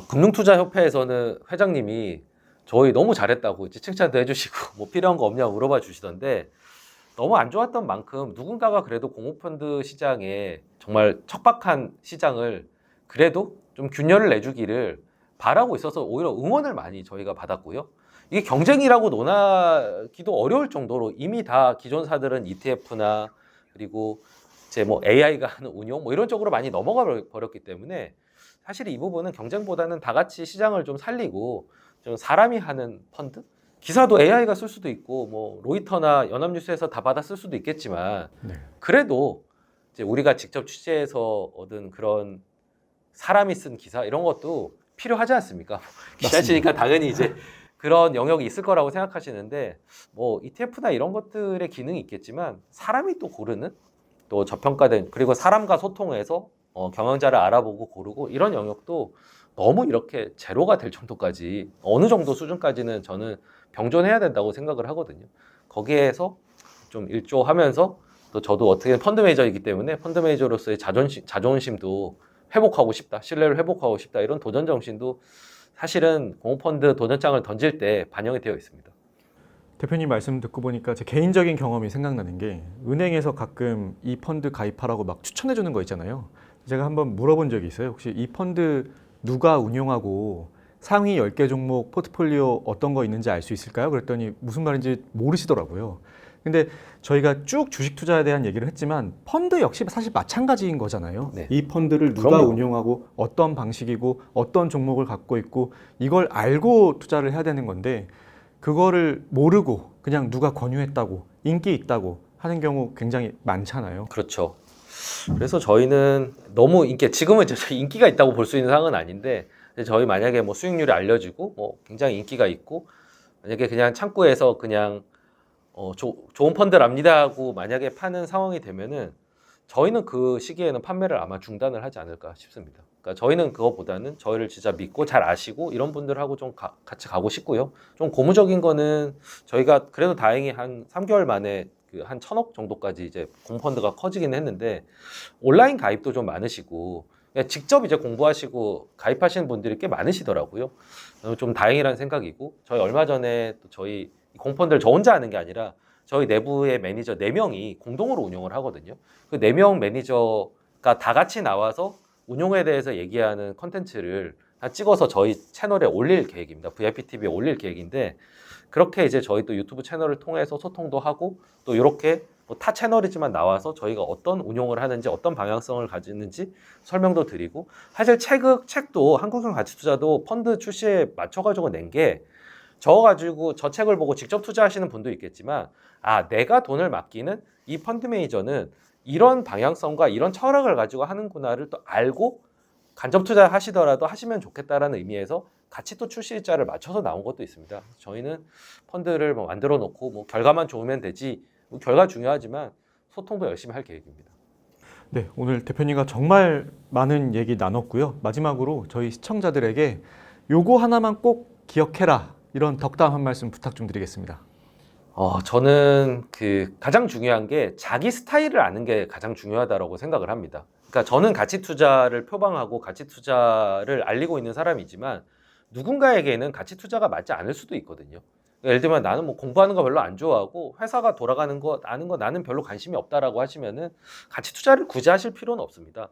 금융투자협회에서는 회장님이 저희 너무 잘했다고 이제 칭찬도 해주시고 뭐 필요한 거 없냐고 물어봐 주시던데, 너무 안 좋았던 만큼 누군가가 그래도 공모펀드 시장에 정말 척박한 시장을 그래도 좀 균열을 내주기를 바라고 있어서 오히려 응원을 많이 저희가 받았고요. 이게 경쟁이라고 논하기도 어려울 정도로 이미 다 기존사들은 ETF나 그리고 이제 뭐 AI가 하는 운용 뭐 이런 쪽으로 많이 넘어가 버렸기 때문에 사실 이 부분은 경쟁보다는 다 같이 시장을 좀 살리고 좀 사람이 하는 펀드? 기사도 AI가 쓸 수도 있고 뭐 로이터나 연합뉴스에서 다 받아 쓸 수도 있겠지만 네. 그래도 이제 우리가 직접 취재해서 얻은 그런 사람이 쓴 기사 이런 것도 필요하지 않습니까? 기자시니까 당연히 이제 그런 영역이 있을 거라고 생각하시는데, 뭐 ETF나 이런 것들의 기능이 있겠지만 사람이 또 고르는, 또 저평가된, 그리고 사람과 소통해서 경영자를 알아보고 고르고 이런 영역도 너무 이렇게 제로가 될 정도까지 어느 정도 수준까지는 저는 병존해야 된다고 생각을 하거든요. 거기에서 좀 일조하면서 또 저도 어떻게 펀드 매니저이기 때문에 펀드 매니저로서의 자존심도 회복하고 싶다, 신뢰를 회복하고 싶다, 이런 도전 정신도 사실은 공모펀드 도전장을 던질 때 반영이 되어 있습니다. 대표님 말씀 듣고 보니까 제 개인적인 경험이 생각나는 게, 은행에서 가끔 이 펀드 가입하라고 막 추천해 주는 거 있잖아요. 제가 한번 물어본 적이 있어요. 혹시 이 펀드 누가 운용하고 상위 10개 종목 포트폴리오 어떤 거 있는지 알 수 있을까요? 그랬더니 무슨 말인지 모르시더라고요. 근데 저희가 쭉 주식 투자에 대한 얘기를 했지만 펀드 역시 사실 마찬가지인 거잖아요. 네. 이 펀드를 누가 그럼요. 운용하고 어떤 방식이고 어떤 종목을 갖고 있고 이걸 알고 투자를 해야 되는 건데, 그거를 모르고 그냥 누가 권유했다고 인기 있다고 하는 경우 굉장히 많잖아요. 그렇죠. 그래서 저희는 너무 지금은 이제 인기가 있다고 볼 수 있는 상황은 아닌데, 저희 만약에 뭐 수익률이 알려지고 뭐 굉장히 인기가 있고 만약에 그냥 창구에서 그냥 좋은 펀드랍니다 하고 만약에 파는 상황이 되면은 저희는 그 시기에는 판매를 아마 중단을 하지 않을까 싶습니다. 그러니까 저희는 그것보다는 저희를 진짜 믿고 잘 아시고 이런 분들하고 좀 같이 가고 싶고요. 좀 고무적인 거는 저희가 그래도 다행히 한 3개월 만에 그 한 1,000억 정도까지 이제 공펀드가 커지긴 했는데, 온라인 가입도 좀 많으시고 그냥 직접 이제 공부하시고 가입하시는 분들이 꽤 많으시더라고요. 좀 다행이라는 생각이고, 저희 얼마 전에 또 저희 공펀드를 저 혼자 하는 게 아니라 저희 내부의 매니저 4명이 공동으로 운영을 하거든요. 그 4명 매니저가 다 같이 나와서 운용에 대해서 얘기하는 컨텐츠를 다 찍어서 저희 채널에 올릴 계획입니다. VIPTV에 올릴 계획인데, 그렇게 이제 저희 또 유튜브 채널을 통해서 소통도 하고 또 이렇게 타 채널이지만 나와서 저희가 어떤 운용을 하는지 어떤 방향성을 가지는지 설명도 드리고, 사실 책도 한국형 가치투자도 펀드 출시에 맞춰가지고 낸 게, 저 책을 보고 직접 투자하시는 분도 있겠지만, 내가 돈을 맡기는 이 펀드 매니저는 이런 방향성과 이런 철학을 가지고 하는구나를 또 알고 간접 투자하시더라도 하시면 좋겠다라는 의미에서 같이 또 출시 일자를 맞춰서 나온 것도 있습니다. 저희는 펀드를 뭐 만들어 놓고 뭐 결과만 좋으면 되지 결과 중요하지만 소통도 열심히 할 계획입니다. 네, 오늘 대표님과 정말 많은 얘기 나눴고요. 마지막으로 저희 시청자들에게 요거 하나만 꼭 기억해라, 이런 덕담 한 말씀 부탁 좀 드리겠습니다. 저는 가장 중요한 게 자기 스타일을 아는 게 가장 중요하다고 생각을 합니다. 그러니까 저는 가치 투자를 표방하고 가치 투자를 알리고 있는 사람이지만 누군가에게는 가치 투자가 맞지 않을 수도 있거든요. 예를 들면 나는 뭐 공부하는 거 별로 안 좋아하고 회사가 돌아가는 거 아는 거 나는 별로 관심이 없다라고 하시면은 가치 투자를 굳이 하실 필요는 없습니다.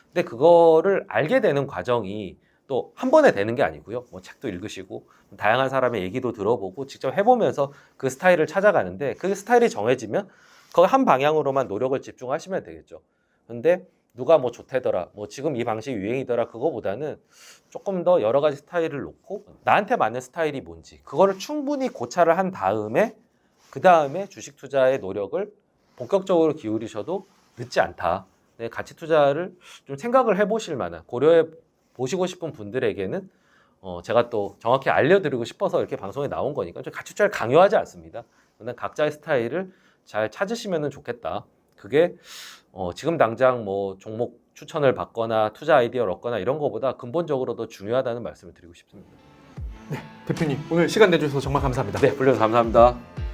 근데 그거를 알게 되는 과정이 또 한 번에 되는 게 아니고요. 뭐 책도 읽으시고 다양한 사람의 얘기도 들어보고 직접 해보면서 그 스타일을 찾아가는데 그 스타일이 정해지면 거기 한 방향으로만 노력을 집중하시면 되겠죠. 근데 누가 뭐 좋대더라, 뭐 지금 이 방식이 유행이더라, 그거보다는 조금 더 여러 가지 스타일을 놓고 나한테 맞는 스타일이 뭔지 그거를 충분히 고찰을 한 다음에 그 다음에 주식 투자의 노력을 본격적으로 기울이셔도 늦지 않다. 네, 가치 투자를 좀 생각을 해보실 만한, 고려해 보시고 싶은 분들에게는 제가 또 정확히 알려드리고 싶어서 이렇게 방송에 나온 거니까 좀 가치 투자를 강요하지 않습니다. 그냥 각자의 스타일을 잘 찾으시면 좋겠다. 그게 지금 당장 뭐 종목 추천을 받거나 투자 아이디어를 얻거나 이런 거보다 근본적으로 더 중요하다는 말씀을 드리고 싶습니다. 대표님, 오늘 시간 내주셔서 정말 감사합니다. 네, 불러주셔서 감사합니다.